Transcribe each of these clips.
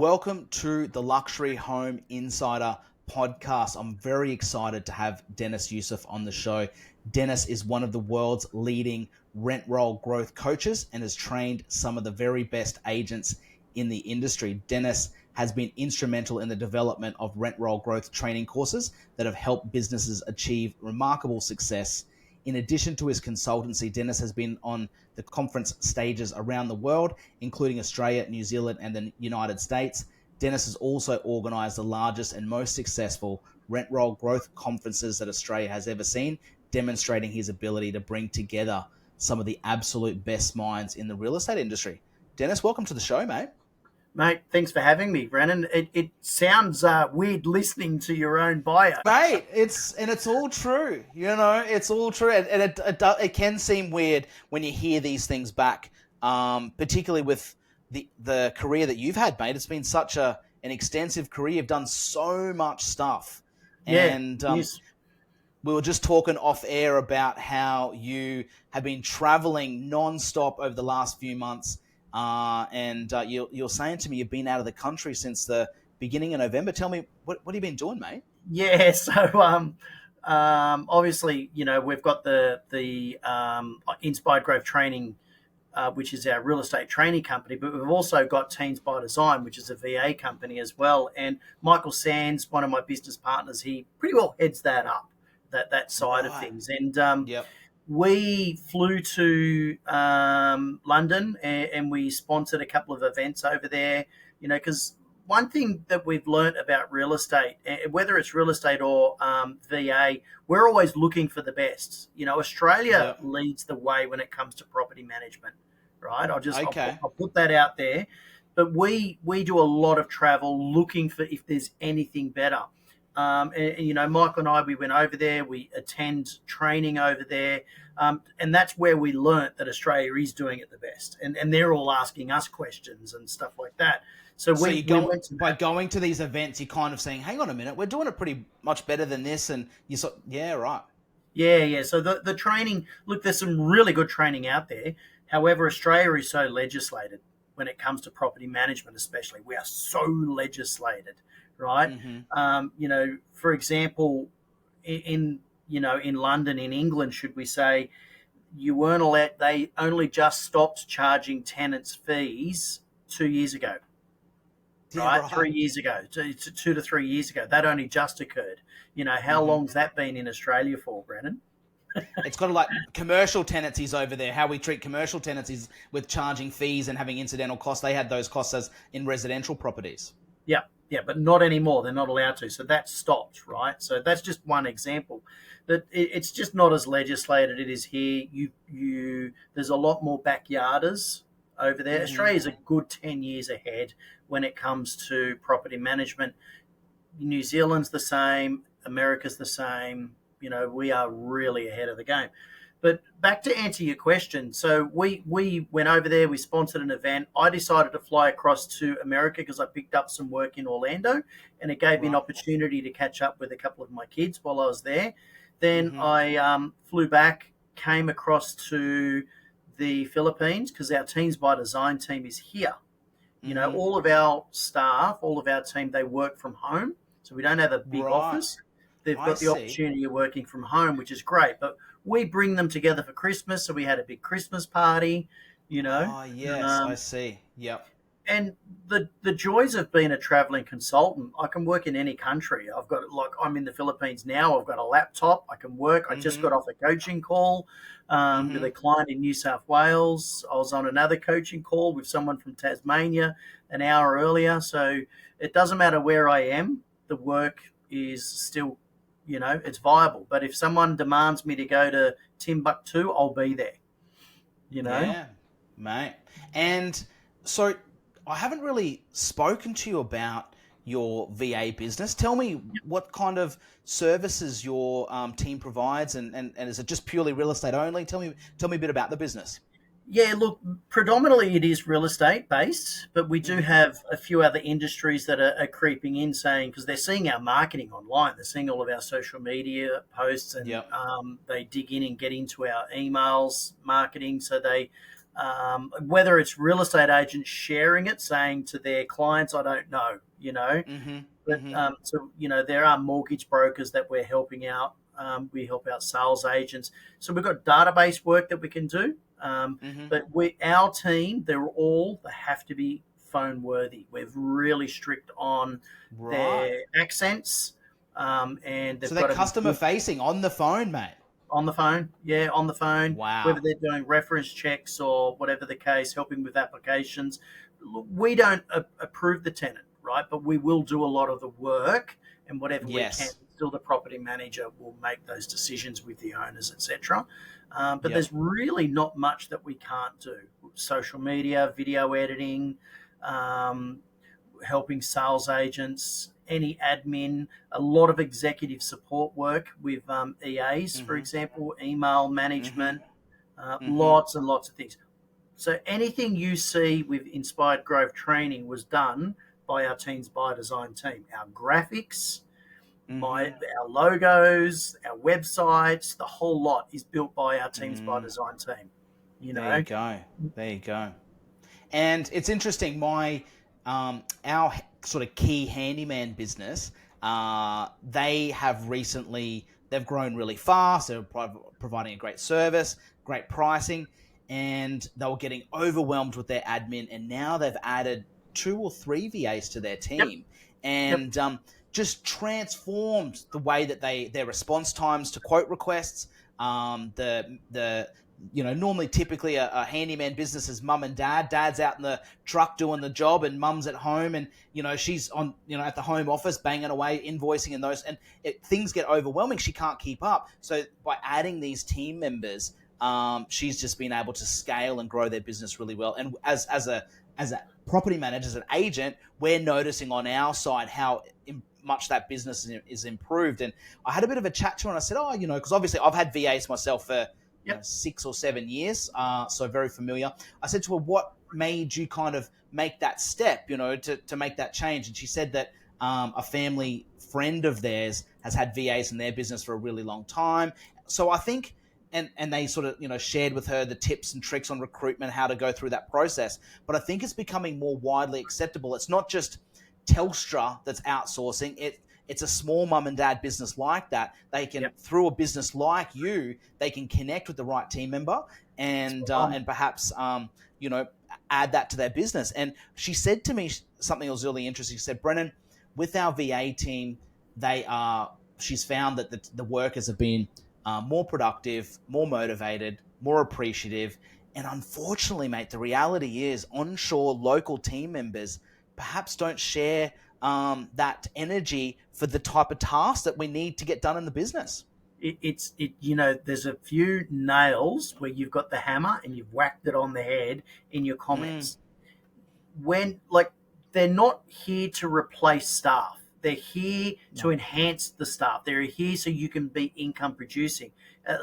Welcome to the Luxury Home Insider podcast. I'm very excited to have Deniz Yusuf on the show. Deniz is one of the world's leading rent roll growth coaches and has trained some of the very best agents in the industry. Deniz has been instrumental in the development of rent roll growth training courses that have helped businesses achieve remarkable success. In addition to his consultancy, Deniz has been on the conference stages around the world, including Australia, New Zealand, and the United States. Deniz has also organized the largest and most successful rent roll growth conferences that Australia has ever seen, demonstrating his ability to bring together some of the absolute best minds in the real estate industry. Deniz, welcome to the show, mate. Mate, thanks for having me, Brennan. It sounds weird listening to your own bio. Mate, it's all true. It's all true. And it can seem weird when you hear these things back, particularly with the career that you've had, mate. It's been such an extensive career. You've done so much stuff. And yes. We were just talking off air about how you have been traveling nonstop over the last few months. You're saying to me you've been out of the country since the beginning of November. Tell me, what have you been doing, mate? Yeah, so obviously, we've got the Inspired Growth Training, which is our real estate training company, but we've also got Teams by Design, which is a VA company as well. And Michael Sands, one of my business partners, he pretty well heads that up, that side of things. And Yep. we flew to London and we sponsored a couple of events over there, because one thing that we've learned about real estate, whether it's real estate or VA, we're always looking for the best. Australia leads the way when it comes to property management, right? I'll put that out there. But we do a lot of travel looking for if there's anything better. Michael and I, we went over there, we attend training over there. And that's where we learnt that Australia is doing it the best. And they're all asking us questions and stuff like that. By going to these events, you're kind of saying, hang on a minute, we're doing it pretty much better than this. And yeah, right. Yeah. So the training, look, there's some really good training out there. However, Australia is so legislated when it comes to property management, especially. We are so legislated. Right. Mm-hmm. For example, in London, in England, should we say, you weren't allowed, they only just stopped charging tenants fees 2 years ago. Right? 3 years ago, 2 to 3 years ago. That only just occurred. How long's that been in Australia for, Brennan? It's kind of like commercial tenancies over there, how we treat commercial tenancies with charging fees and having incidental costs. They had those costs as in residential properties. Yeah, but not anymore. They're not allowed to. So that stopped, right? So that's just one example. That it's just not as legislated. It is here. There's a lot more backyarders over there. Mm-hmm. Australia's a good 10 years ahead when it comes to property management. New Zealand's the same. America's the same. We are really ahead of the game. But back to answer your question. So we went over there, we sponsored an event. I decided to fly across to America because I picked up some work in Orlando and it gave me an opportunity to catch up with a couple of my kids while I was there. Then I flew back, came across to the Philippines because our Teams by Design team is here. All of our staff, all of our team, they work from home. So we don't have a big office. They've got the opportunity of working from home, which is great. But we bring them together for Christmas. So we had a big Christmas party, Oh, yes, I see. Yep. And the joys of being a traveling consultant, I can work in any country. I'm in the Philippines now. I've got a laptop. I can work. I just got off a coaching call with a client in New South Wales. I was on another coaching call with someone from Tasmania an hour earlier. So it doesn't matter where I am. The work is still, it's viable. But if someone demands me to go to Timbuktu, I'll be there, Yeah, mate. And so I haven't really spoken to you about your VA business. Tell me what kind of services your team provides, and is it just purely real estate only? Tell me a bit about the business. Yeah, look, predominantly it is real estate based, but we do have a few other industries that are creeping in, saying, because they're seeing our marketing online, they're seeing all of our social media posts, and they dig in and get into our emails marketing. So they Whether it's real estate agents sharing it, saying to their clients, I don't know, Mm-hmm. but Mm-hmm. so there are mortgage brokers that we're helping out. We help out sales agents. So we've got database work that we can do. Mm-hmm. But our team, they have to be phone worthy. We're really strict on Right. their accents, and So they've they're got to be customer good facing on the phone, mate. on the phone. Yeah, on the phone. Whether Wow. they're doing reference checks or whatever the case, helping with applications. We don't approve the tenant, right? But we will do a lot of the work, and whatever we can. Yes. Still, the property manager will make those decisions with the owners, etc. But Yep. there's really not much that we can't do. Social media, video editing, um, helping sales agents, any admin, a lot of executive support work with EAs, for Mm-hmm. example, email Mm-hmm. management, Mm-hmm. lots and lots of things. So anything you see with Inspired Growth Training was done by our Teams by Design team. Our graphics, Mm-hmm. our logos, our websites, the whole lot is built by our Teams by Mm. Design team. You There you know, go. There you go. And it's interesting. Our sort of key handyman business, they have recently they've grown really fast. They're providing a great service, great pricing, and they were getting overwhelmed with their admin. And now they've added 2 or 3 VAs to their yep, team, yep, and just transformed the way that their response times to quote requests. The normally typically a handyman business is mum and dad. Dad's out in the truck doing the job, and mum's at home, and she's on at the home office banging away, invoicing and those, and things get overwhelming. She can't keep up. So by adding these team members, she's just been able to scale and grow their business really well. And as a property manager, as an agent, we're noticing on our side how much that business is improved. And I had a bit of a chat to her, and I said, because obviously I've had VAs myself for yep. 6 or 7 years, so very familiar. I said to her, what made you kind of make that step, to make that change? And she said that a family friend of theirs has had VAs in their business for a really long time. So I think, and they sort of, shared with her the tips and tricks on recruitment, how to go through that process. But I think it's becoming more widely acceptable. It's not just Telstra that's outsourcing. It's a small mum and dad business like that. They can, Yep. through a business like you, they can connect with the right team member and perhaps add that to their business. And she said to me something that was really interesting. She said, Brennan, with our VA team, she's found that the workers have been more productive, more motivated, more appreciative. And unfortunately, mate, the reality is onshore local team members perhaps don't share that energy for the type of tasks that we need to get done in the business. There's a few nails where you've got the hammer and you've whacked it on the head in your Mm, comments. When, like, they're not here to replace staff. They're here to no. enhance the staff. They're here so you can be income producing.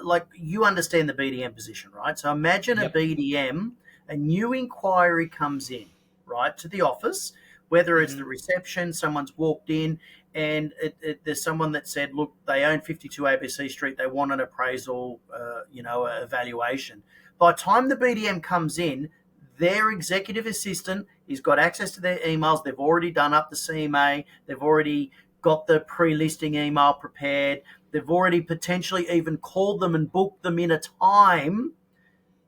Like, you understand the BDM position, right? So imagine a Yep. BDM, a new inquiry comes in, right, to the office, whether it's the Mm-hmm. reception, someone's walked in, and there's someone that said, look, they own 52 ABC Street, they want an appraisal, evaluation. By the time the BDM comes in, their executive assistant has got access to their emails. They've already done up the CMA. They've already got the pre-listing email prepared. They've already potentially even called them and booked them in a time,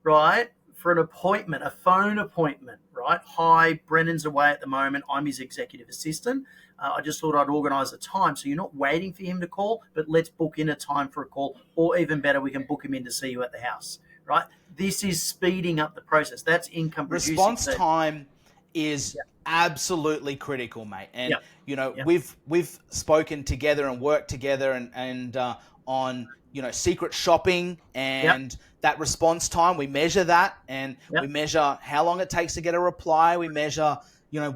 right, for an appointment, a phone appointment, right? Hi, Brennan's away at the moment. I'm his executive assistant. I just thought I'd organise a time. So you're not waiting for him to call, but let's book in a time for a call. Or even better, we can book him in to see you at the house, right? This is speeding up the process. That's income producing. Response So, time is yeah, absolutely critical, mate. And yeah, yeah, we've spoken together and worked together and on secret shopping yeah, and that response time. We measure that, and yeah, we measure how long it takes to get a reply. We measure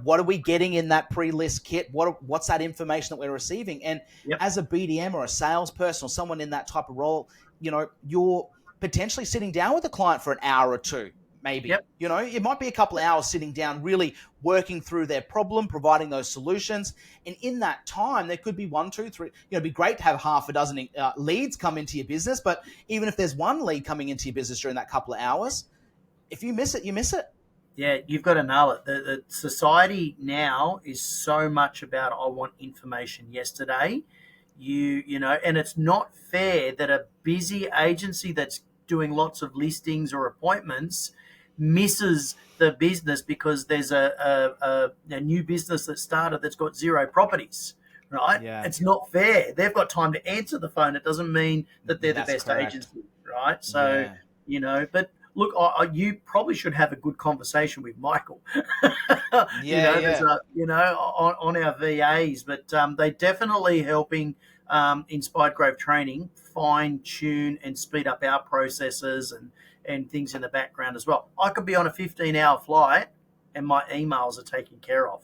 what are we getting in that pre-list kit? What's that information that we're receiving? And yeah, as a BDM or a salesperson or someone in that type of role, you're potentially sitting down with a client for an hour or two, yeah, maybe. It might be a couple of hours sitting down, really working through their problem, providing those solutions. And in that time, there could be 1, 2, 3. It'd be great to have half a dozen leads come into your business, but even if there's one lead coming into your business during that couple of hours, if you miss it, you miss it. Yeah, you've got to nail it. The society now is so much about I want information yesterday. And it's not fair that a busy agency that's doing lots of listings or appointments misses the business because there's a new business that started that's got zero properties. Right? Yeah, It's not fair. They've got time to answer the phone. It doesn't mean that they're the that's best correct. agency, right? So, Yeah. but look, you probably should have a good conversation with Michael. Yeah, There's yeah. on our VAs, but they definitely helping Inspired Growth Training fine tune and speed up our processes and things in the background as well. I could be on a 15-hour flight and my emails are taken care of.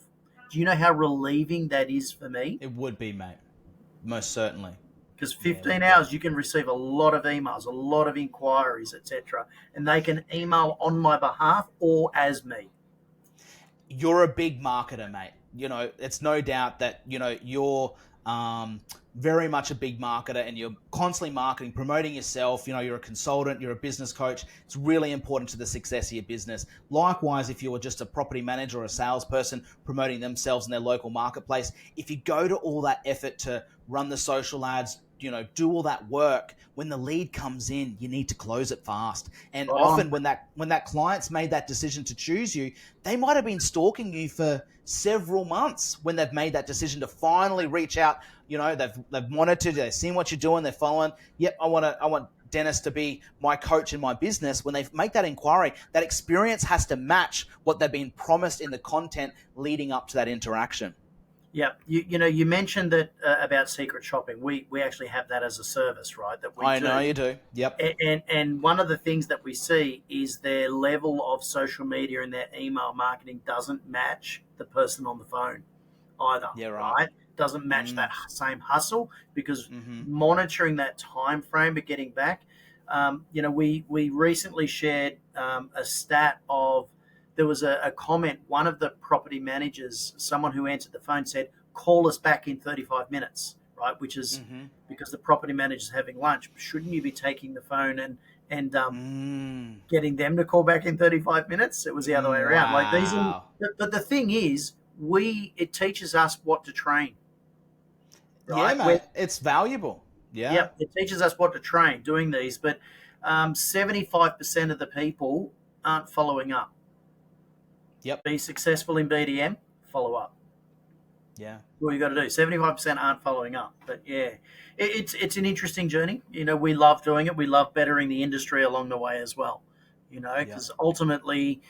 Do you know how relieving that is for me? It would be, mate. Most certainly. Because Yeah, it 15 would be. hours you can receive a lot of emails, a lot of inquiries, etc., and they can email on my behalf or as me. You're a big marketer, mate. It's no doubt that, you're very much a big marketer, and you're constantly marketing, promoting yourself. You're a consultant, you're a business coach. It's really important to the success of your business. Likewise, if you're just a property manager or a salesperson promoting themselves in their local marketplace, if you go to all that effort to run the social ads, do all that work, when the lead comes in, you need to close it fast. And Right on. often when that client's made that decision to choose you, they might have been stalking you for several months when they've made that decision to finally reach out. They've wanted to, they've seen what you're doing, they're following. Yep, I want Deniz to be my coach in my business. When they make that inquiry, that experience has to match what they've been promised in the content leading up to that interaction. Yeah, you mentioned that about secret shopping. We actually have that as a service, right? That we I do. know you do. Yep. And one of the things that we see is their level of social media and their email marketing doesn't match the person on the phone either. Yeah, right. Right? Doesn't match that same hustle because Mm-hmm. monitoring that time frame of getting back. We recently shared a stat of there was a comment. One of the property managers, someone who answered the phone, said, "Call us back in 35 minutes." Right, which is Mm-hmm. because the property manager's having lunch. Shouldn't you be taking the phone and getting them to call back in 35 minutes? It was the other way around. Like these, Wow. but the thing is, it teaches us what to train. Yeah, Right? mate. It's valuable. Yeah. Yep, it teaches us what to train doing these, but 75% of the people aren't following up. Yep. Be successful in BDM, follow up. Yeah. What you got to do. 75% aren't following up, but yeah, it's an interesting journey. We love doing it. We love bettering the industry along the way as well. Because ultimately,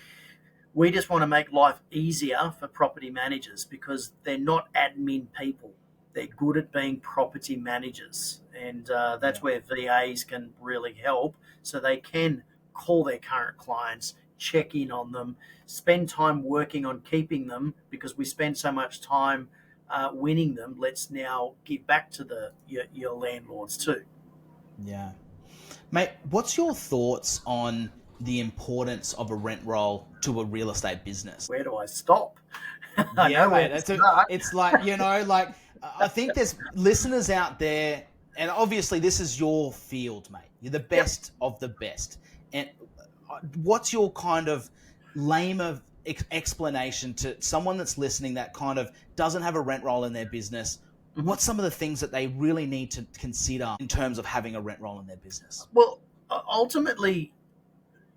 we just want to make life easier for property managers because they're not admin people. They're good at being property managers, and that's where VAs can really help. So they can call their current clients, check in on them, spend time working on keeping them because we spend so much time winning them. Let's now give back to your landlords too. Yeah. Mate, what's your thoughts on the importance of a rent roll to a real estate business? Where do I stop? I Yeah, know where mate. to start. It's like, I think there's listeners out there, and obviously this is your field, mate. You're the best of the best. And what's your kind of lame of explanation to someone that's listening that kind of doesn't have a rent roll in their business? What's some of the things that they really need to consider in terms of having a rent roll in their business? Well, ultimately,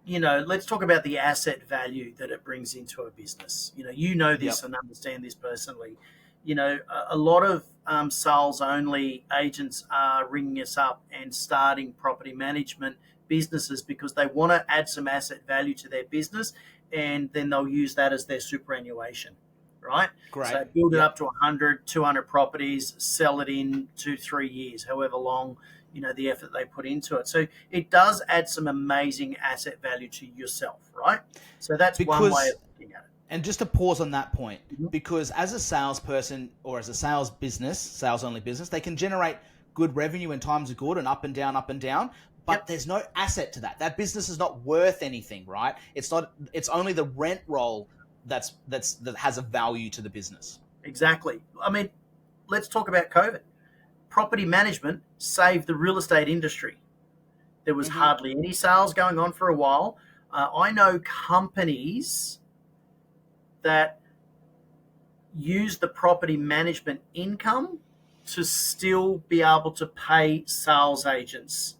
let's talk about the asset value that it brings into a business. This and understand this personally. A lot of sales only agents are ringing us up and starting property management businesses because they want to add some asset value to their business, and then they'll use that as their superannuation, right? Great. So build it up to 100, 200 properties, sell it in 2-3 years, however long, the effort they put into it. So it does add some amazing asset value to yourself, right? So that's one way of looking at it. And just to pause on that point, because as a salesperson or as a sales only business, they can generate good revenue when times are good and up and down, but there's no asset to that. That business is not worth anything, right? It's only the rent roll that has a value to the business. Exactly. I mean, let's talk about COVID. Property management saved the real estate industry. There was hardly any sales going on for a while. I know companies that use the property management income to still be able to pay sales agents,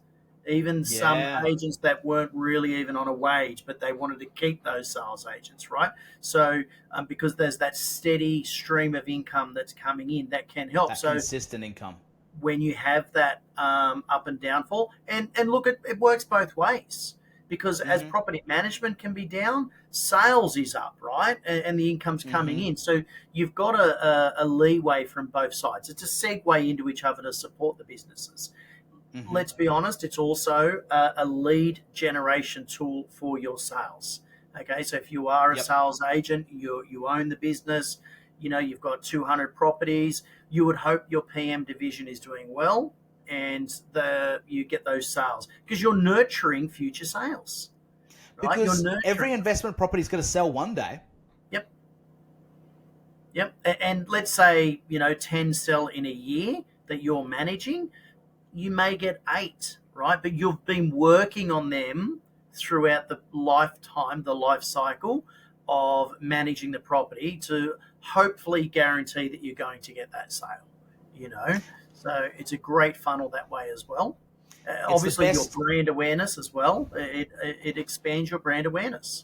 even some Yeah, agents that weren't really even on a wage, but they wanted to keep those sales agents, right? So, because there's that steady stream of income that's coming in, that can help. that So, consistent income. when you have that up and downfall, and look, it works both ways, because as Mm-hmm. property management can be down, sales is up, right, and the income's coming Mm-hmm. in. So you've got a leeway from both sides. It's a segue into each other to support the businesses. Mm-hmm. Let's be honest, it's also a lead generation tool for your sales. Okay, so if you are a Yep. sales agent, you own the business, you've got 200 properties, you would hope your PM division is doing well, and you get those sales because you're nurturing future sales, right? You're Because every nurturing. investment property is going to sell one day. Yep. Yep. And let's say, 10 sell in a year that you're managing, you may get 8, right? But you've been working on them throughout the lifetime, the life cycle of managing the property to hopefully guarantee that you're going to get that sale, you know? So it's a great funnel that way as well. It's the Obviously, your best. brand awareness as well. It expands your brand awareness.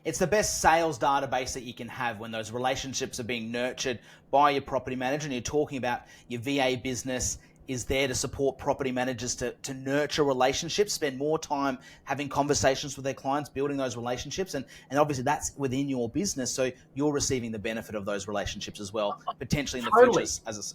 It's the best sales database that you can have when those relationships are being nurtured by your property manager. And you're talking about your VA business is there to support property managers to nurture relationships, spend more time having conversations with their clients, building those relationships. And obviously that's within your business. So you're receiving the benefit of those relationships as well, potentially in the future Totally. as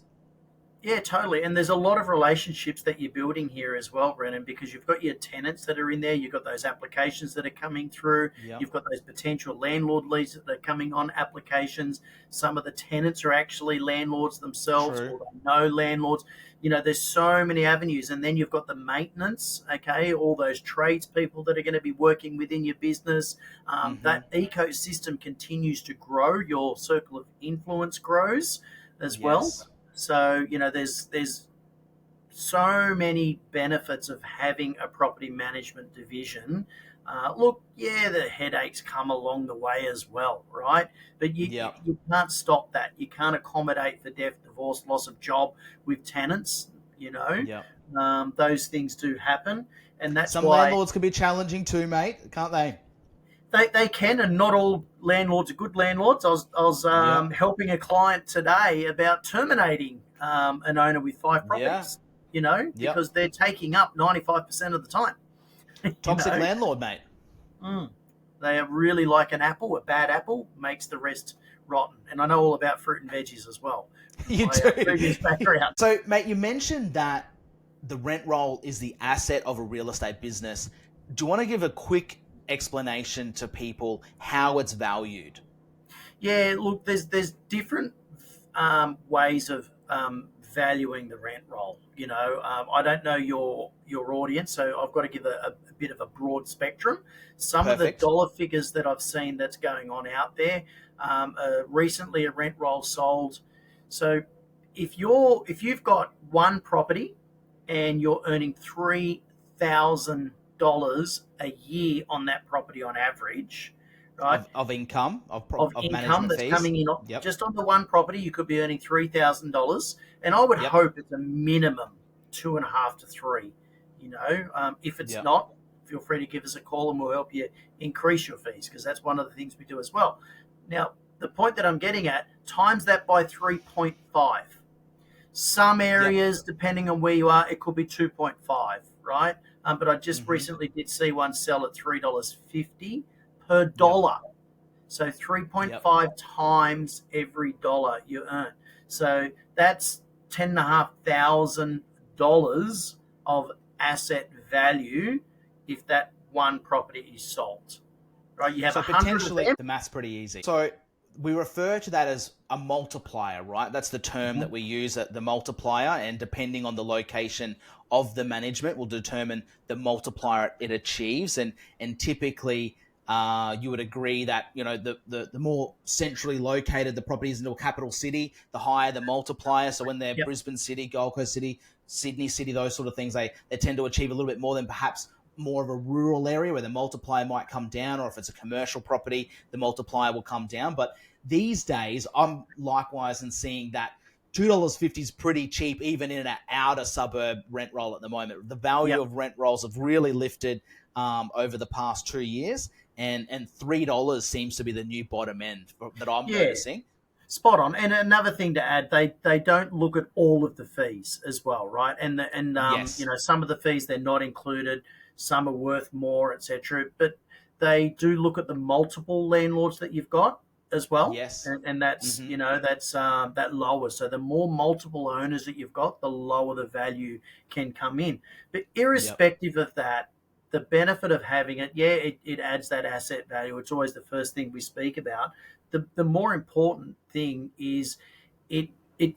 Yeah, totally. And there's a lot of relationships that you're building here as well, Brennan, because you've got your tenants that are in there, you've got those applications that are coming through, yeah, you've got those potential landlord leads that are coming on applications. Some of the tenants are actually landlords themselves, true. or they know landlords. There's so many avenues. And then you've got the maintenance, okay, all those tradespeople that are going to be working within your business. Mm-hmm. That ecosystem continues to grow, your circle of influence grows as well. Yes. So, there's so many benefits of having a property management division. Look, yeah, the headaches come along the way as well, right? But Yeah. you can't stop that. You can't accommodate for death, divorce, loss of job with tenants. Yeah. Those things do happen, and that's Some why landlords can be challenging too, mate, can't they? they can, and not all landlords are good landlords. I was Yeah. helping a client today about terminating an owner with 5 Yeah. properties, Yep. because they're taking up 95% of the time. you Toxic know, landlord, mate. mm. They are really like an apple. A bad apple makes the rest rotten. And I know all about fruit and veggies as well from You my do. previous background. So, mate, you mentioned that the rent roll is the asset of a real estate business. Do you want to give a quick explanation to people how it's valued? Yeah, look, there's different ways of valuing the rent roll. I don't know your audience, so I've got to give a bit of a broad spectrum. Some of the Perfect. dollar figures that I've seen that's going on out there. Recently, a rent roll sold. So if you've got one property and you're earning $3,000 a year on that property on average, right? Of income, Of of income management that's fees. coming in Yep. just on the one property, you could be earning $3,000, and I would Yep. hope it's a minimum 2.5 to 3. If it's Yep. not, feel free to give us a call, and we'll help you increase your fees, because that's one of the things we do as well. Now, the point that I'm getting at, times that by 3.5. Some Yep. areas, depending on where you are, it could be 2.5, right? But I just Mm-hmm. recently did see one sell at $3.50 per Yep. dollar. So Yep. 3.5 times every dollar you earn. So that's $10,500 of asset value if that one property is sold. Right? You have So 100 of potentially, them. the math's pretty easy. So we refer to that as a multiplier, right? That's the term that we use, the multiplier, and depending on the location of the management will determine the multiplier it achieves. And typically, you would agree that the more centrally located the property is into a capital city, the higher the multiplier. So when they're Yep. Brisbane City, Gold Coast City, Sydney City, those sort of things, they tend to achieve a little bit more than perhaps more of a rural area where the multiplier might come down, or if it's a commercial property, the multiplier will come down. But these days, I'm likewise in seeing that $2.50 is pretty cheap, even in an outer suburb rent roll at the moment. The value Yep. of rent rolls have really lifted over the past 2 years, and $3 seems to be the new bottom end that I'm Yeah. noticing. Spot on. And another thing to add, they don't look at all of the fees as well, right? Yes. Some of the fees they're not included, some are worth more, etc. But they do look at the multiple landlords that you've got as well, Yes. and that's Mm-hmm. that lower. So the more multiple owners that you've got, the lower the value can come in. But Yep. irrespective of that, the benefit of having it, yeah, it adds that asset value. It's always the first thing we speak about. The more important thing is it it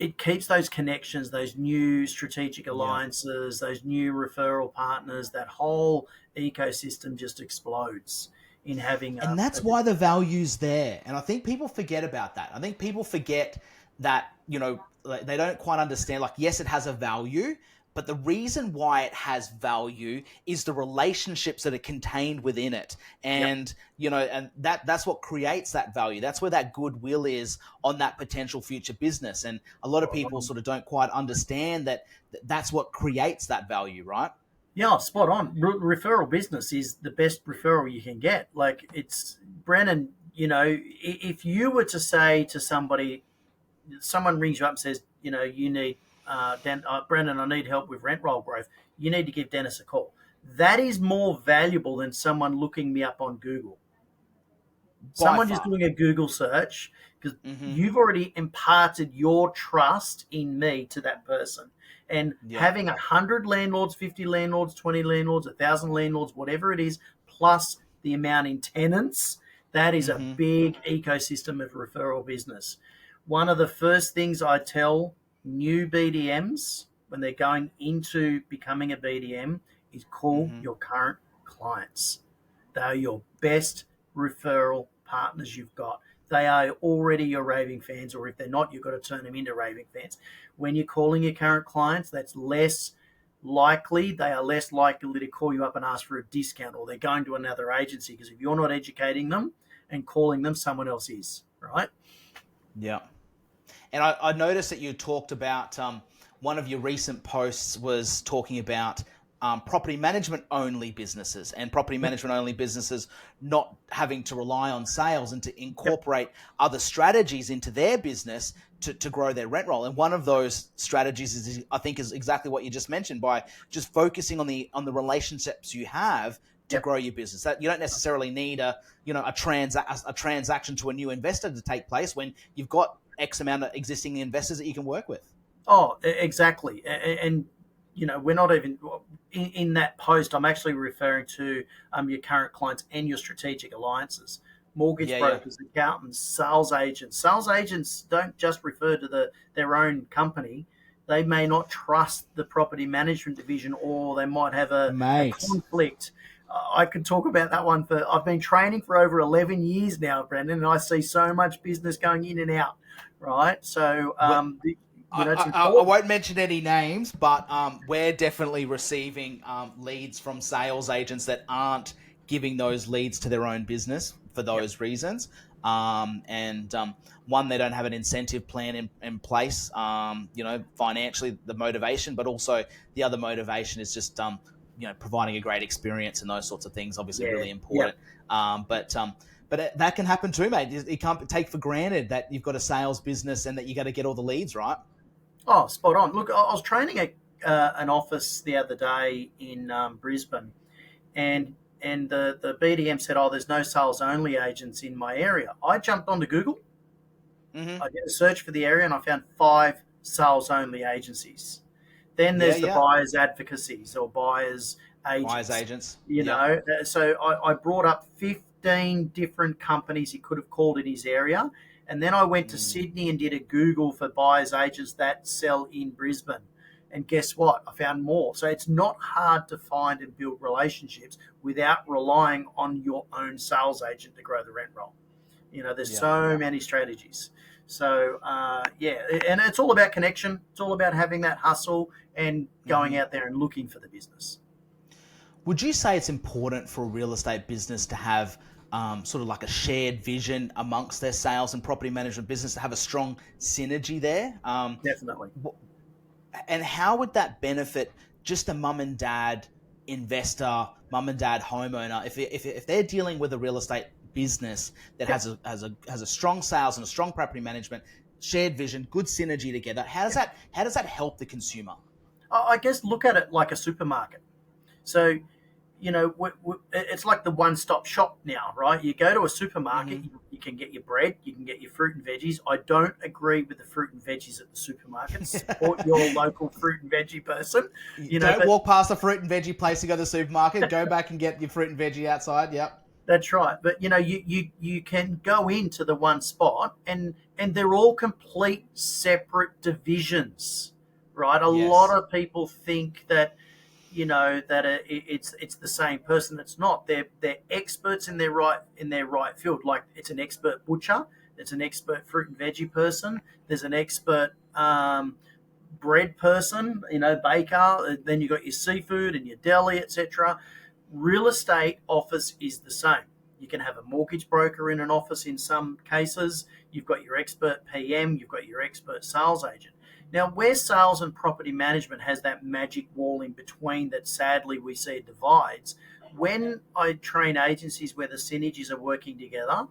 it keeps those connections, those new strategic Yep. alliances, those new referral partners. That whole ecosystem just explodes in having And a that's why the value's there. And I think people forget about that. I think people forget that, like, they don't quite understand. Like, yes, it has a value, but the reason why it has value is the relationships that are contained within it. Yep. And, and that's what creates that value. That's where that goodwill is on that potential future business. And a lot of people sort of don't quite understand that that's what creates that value, right? Yeah, spot on. Referral business is the best referral you can get. Like, it's Brennan. If you were to say to somebody, someone rings you up and says, you need Brennan, I need help with rent roll growth. You need to give Dennis a call. That is more valuable than someone looking me up on Google. By Someone just far. doing a Google search, because Mm-hmm. you've already imparted your trust in me to that person. And Yeah. having 100 landlords, 50 landlords, 20 landlords, 1,000 landlords, whatever it is, plus the amount in tenants, that is a Mm-hmm. big ecosystem of referral business. One of the first things I tell new BDMs when they're going into becoming a BDM is call Mm-hmm. your current clients. They are your best referral partners you've got. They are already your raving fans, or if they're not, you've got to turn them into raving fans. When you're calling your current clients, that's less likely. They are less likely to call you up and ask for a discount, or they're going to another agency, because if you're not educating them and calling them, someone else is, right? Yeah. And I noticed that you talked about one of your recent posts was talking about property management only businesses, and property Yep. management only businesses not having to rely on sales and to Yep. incorporate other strategies into their business to grow their rent roll. And one of those strategies is, I think, is exactly what you just mentioned, by just focusing on the relationships you have to Yep. grow your business. That you don't necessarily need a transaction to a new investor to take place when you've got X amount of existing investors that you can work with. Oh, exactly. And we're not even in that post. I'm actually referring to your current clients and your strategic alliances, mortgage Yeah, yeah. brokers, accountants, sales agents. Sales agents don't just refer to their own company. They may not trust the property management division, or they might have a Mate. conflict. I could talk about that one for. I've been training for over 11 years now, Brendan, and I see so much business going in and out. Right, so it's I important. won't mention any names, but we're definitely receiving leads from sales agents that aren't giving those leads to their own business for Yep. those reasons. And one, they don't have an incentive plan in place, financially, the motivation, but also the other motivation is just, providing a great experience, and those sorts of things, obviously Yeah. really Yeah. important. But that can happen too, mate. You can't take for granted that you've got a sales business and that you got to get all the leads, right? Oh, spot on. Look, I was training at an office the other day in Brisbane, and the BDM said, "Oh, there's no sales only agents in my area." I jumped onto Google. Mm-hmm. I did a search for the area, and I found 5 sales only agencies. Then Yeah, there's the yeah. buyers advocacies or buyers Buyers agents. agents. You Yep. know, so I brought up 15 different companies he could have called in his area. And then I went to Mm. Sydney and did a Google for buyers agents that sell in Brisbane. And guess what? I found more. So it's not hard to find and build relationships without relying on your own sales agent to grow the rent roll. There's Yeah. so many strategies. So, and it's all about connection. It's all about having that hustle and going Mm-hmm. out there and looking for the business. Would you say it's important for a real estate business to have sort of like a shared vision amongst their sales and property management business, to have a strong synergy there? Definitely. And how would that benefit just a mum and dad investor, mum and dad homeowner, if they're dealing with a real estate business that Yep. has a strong sales and a strong property management, shared vision, good synergy together? How does that help the consumer? I guess look at it like a supermarket. So, it's like the one-stop shop now, right? You go to a supermarket, Mm-hmm. you can get your bread, you can get your fruit and veggies. I don't agree with the fruit and veggies at the supermarket. Support your local fruit and veggie person, Don't but walk past the fruit and veggie place to go to the supermarket. Go back and get your fruit and veggie outside. Yep. that's right. But you can go into the one spot, and they're all complete separate divisions, right? A lot Yes. of people think that it's the same person. It's not. They're experts in their right field. Like, it's an expert butcher, it's an expert fruit and veggie person, there's an expert bread person, baker. Then you got your seafood and your deli, etc. Real estate office is the same. You can have a mortgage broker in an office in some cases. You've got your expert PM, you've got your expert sales agent. Now, where sales and property management has that magic wall in between that sadly we see it divides, when I train agencies where the synergies are working together,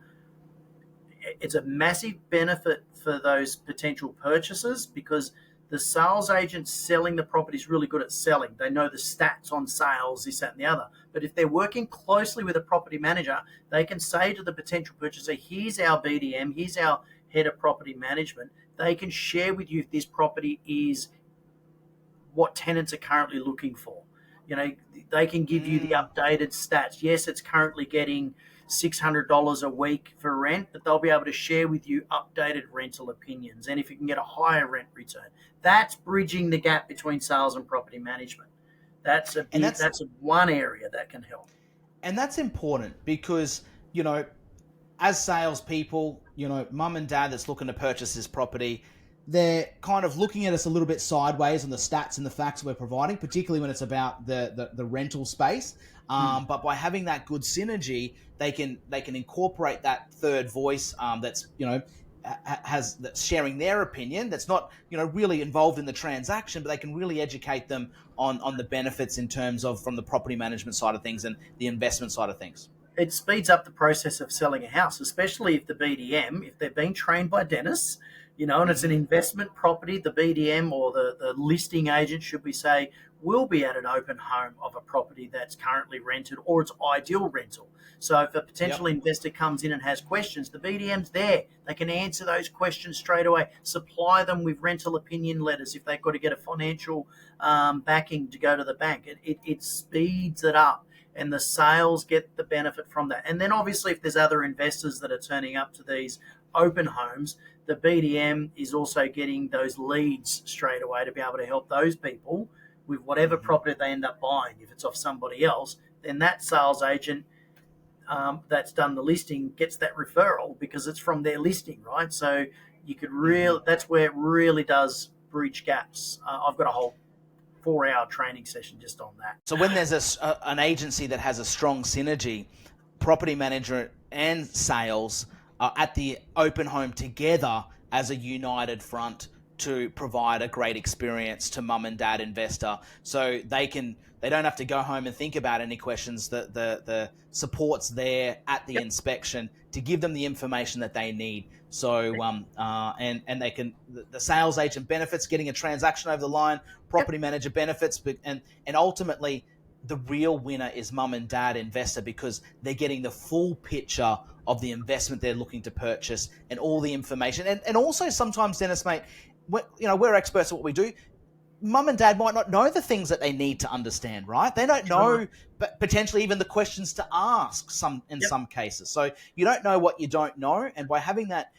it's a massive benefit for those potential purchasers, because the sales agent selling the property is really good at selling. They know the stats on sales, this, that, and the other. But if they're working closely with a property manager, they can say to the potential purchaser, here's our BDM, here's our head of property management. They can share with you if this property is what tenants are currently looking for. They can give you the Mm. updated stats. Yes, it's currently getting $600 a week for rent, but they'll be able to share with you updated rental opinions and if you can get a higher rent return. That's bridging the gap between sales and property management. That's a And big, that's one area that can help. that's important because, you know, as salespeople, mum and dad that's looking to purchase this property, they're kind of looking at us a little bit sideways on the stats and the facts we're providing, particularly when it's about the rental space. Hmm. But by having that good synergy, they can incorporate that third voice that's that's sharing their opinion. That's not really involved in the transaction, but they can really educate them on the benefits in terms of from the property management side of things and the investment side of things. It speeds up the process of selling a house, especially if the BDM, if they're being trained by Dennis, and it's an Mm-hmm. investment property, the BDM or the listing agent, should we say, will be at an open home of a property that's currently rented or its ideal rental. So if a potential Yep. investor comes in and has questions, the BDM's there. They can answer those questions straight away, supply them with rental opinion letters if they've got to get a financial backing to go to the bank. It speeds it up, and the sales get the benefit from that. And then obviously if there's other investors that are turning up to these open homes, the BDM is also getting those leads straight away to be able to help those people with whatever Mm-hmm. property they end up buying. If it's off somebody else, then that sales agent that's done the listing gets that referral because it's from their listing, right? So you could Mm-hmm. that's where it really does bridge gaps. I've got a whole 4-hour training session just on that. So when there's an agency that has a strong synergy, property manager and sales are at the open home together as a united front to provide a great experience to mum and dad investor. So they don't have to go home and think about any questions. The support's there at the Yep. inspection to give them the information that they need. So and they can the sales agent benefits getting a transaction over the line, Yep. property manager benefits, and ultimately the real winner is mum and dad investor because they're getting the full picture of the investment they're looking to purchase and all the information. And also sometimes, Dennis, mate, we're experts at what we do. Mum and dad might not know the things that they need to understand, right? They don't Sure. know, but potentially even the questions to ask in Yep. some cases. So you don't know what you don't know. And by having that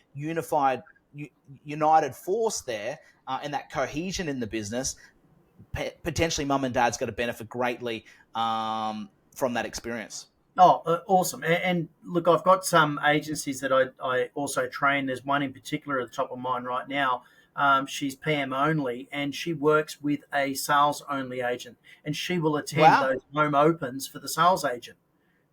united force there and that cohesion in the business, potentially mum and dad's going to benefit greatly from that experience. Oh, awesome. And look, I've got some agencies that I also train. There's one in particular at the top of mind right now. She's PM only, and she works with a sales only agent, and she will attend Wow. those home opens for the sales agent,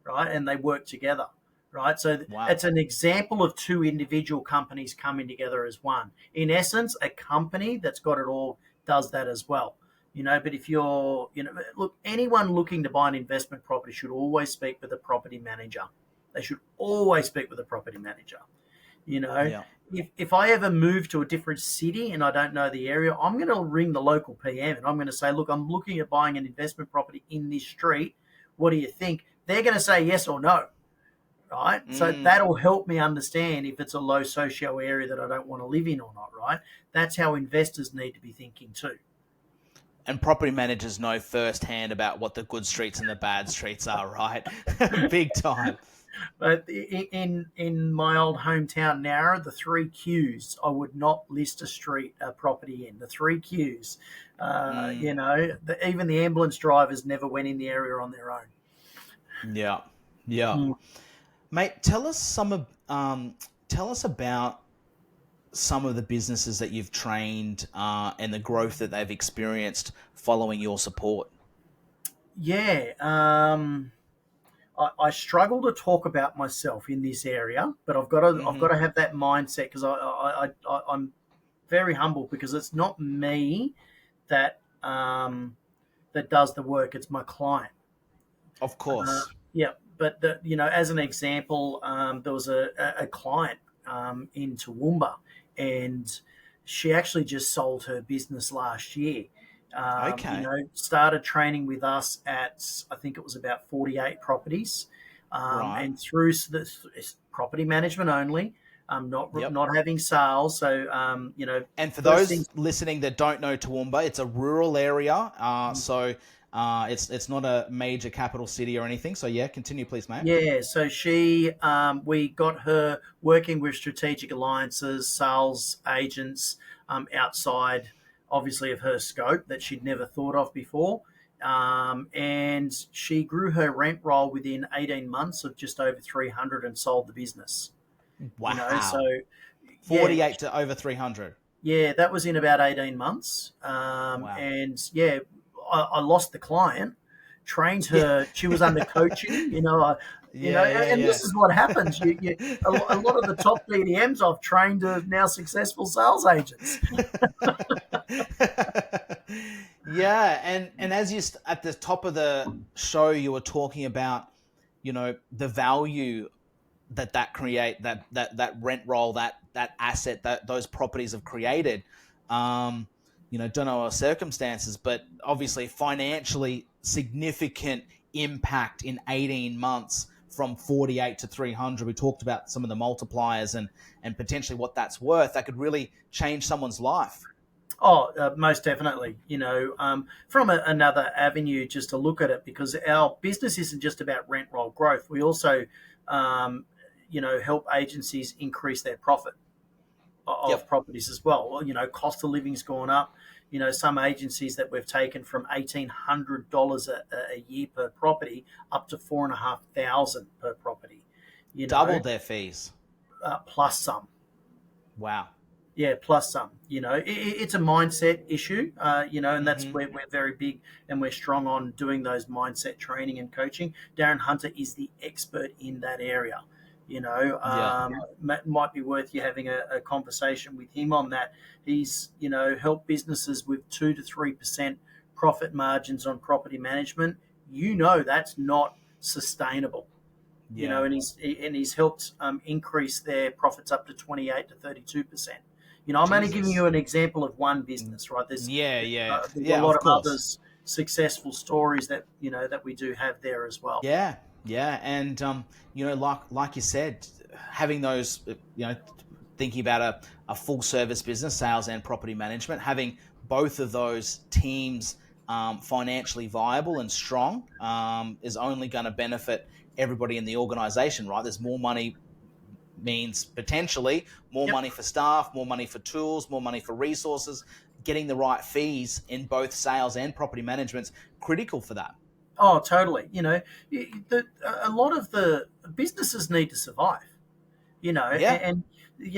right? And they work together, right? So Wow. it's an example of two individual companies coming together as one. In essence, a company that's got it all does that as well. But if you're, look, anyone looking to buy an investment property should always speak with a property manager. They should always speak with a property manager. You know, Yeah. if I ever move to a different city and I don't know the area, I'm going to ring the local PM and I'm going to say, look, I'm looking at buying an investment property in this street. What do you think? They're going to say yes or no, right? So Mm. that'll help me understand if it's a low socio area that I don't want to live in or not, right? That's how investors need to be thinking too. And property managers know firsthand about what the good streets and the bad streets are, right? Big time. But in my old hometown, Nara, the three Qs, I would not list a street property in the three Qs. Mm. Even the ambulance drivers never went in the area on their own. Yeah. Yeah. Mm. Mate, tell us about some of the businesses that you've trained and the growth that they've experienced following your support. Yeah, I struggle to talk about myself in this area, but I've Hmm. got to have that mindset because I'm very humble because it's not me that that does the work; it's my client. Of Uh, course. yeah, but as an example, there was a client in Toowoomba, and she actually just sold her business last year. Okay. Started training with us at I think it was about 48 properties, Right. and through the property management only, Yep. not having sales. So And for first those things. listening that don't know Toowoomba, it's a rural area, it's not a major capital city or anything. So yeah, continue, please, mate. Yeah, so we got her working with strategic alliances, sales agents outside, obviously, of her scope that she'd never thought of before. And she grew her rent roll within 18 months of just over 300 and sold the business. So Wow. yeah, 48 to over 300. yeah, that was in about 18 months. Wow. And yeah, I lost the client, trained Yeah. her. She was under coaching, Yeah, yeah, and this yeah. is what happens. A lot of the top BDMs I've trained are now successful sales agents. Yeah, and as at the top of the show, you were talking about, the value that create that rent roll, that asset that those properties have created. Don't know our circumstances, but obviously financially significant impact in 18 months from 48 to 300. We talked about some of the multipliers and potentially what that's worth. That could really change someone's life. Oh, most definitely. From another avenue, just to look at it, because our business isn't just about rent roll growth. We also, um, help agencies increase their profit of Yep. properties as well. Well, cost of living's gone up. Some agencies that we've taken from $1,800 a year per property up to 4,500 per property. Doubled their fees. Plus some. Wow. Yeah, plus some. It's a mindset issue. And that's Hmm. where we're very big and we're strong on doing those mindset training and coaching. Darren Hunter is the expert in that area. Yeah. Might be worth you having a conversation with him on that. He's helped businesses with 2 to 3% profit margins on property management. That's not sustainable. Yeah. And he's helped increase their profits up to 28 to 32%. I'm only giving Jesus. you an example of one business, right? Yeah, yeah, There's a yeah. lot Of of course. others successful stories that we do have there as well. Yeah, yeah, and like you said, having those, thinking about a full service business, sales and property management, having both of those teams financially viable and strong is only going to benefit everybody in the organization, right? There's more money means potentially more Yep. money for staff, more money for tools, more money for resources. Getting the right fees in both sales and property management's critical for that. Oh, totally. A lot of the businesses need to survive. Yeah. And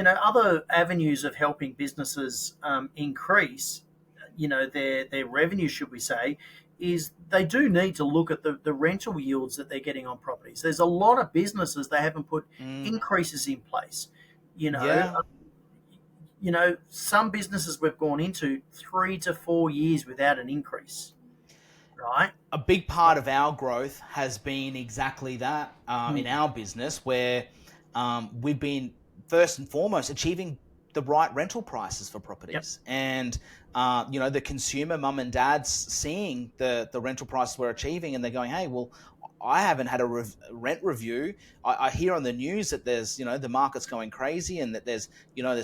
other avenues of helping businesses increase, their revenue, should we say, is they do need to look at the rental yields that they're getting on properties. There's a lot of businesses they haven't put Mm, increases in place. You know, yeah. some businesses we've gone into 3 to 4 years without an increase, right? A big part of our growth has been exactly that in Mm. our business, where we've been first and foremost achieving the right rental prices for Yep. properties, and the consumer, mum and dads, seeing the rental prices we're achieving, and they're going, "Hey, well, I haven't had a rent review. I hear on the news that there's the market's going crazy and that there's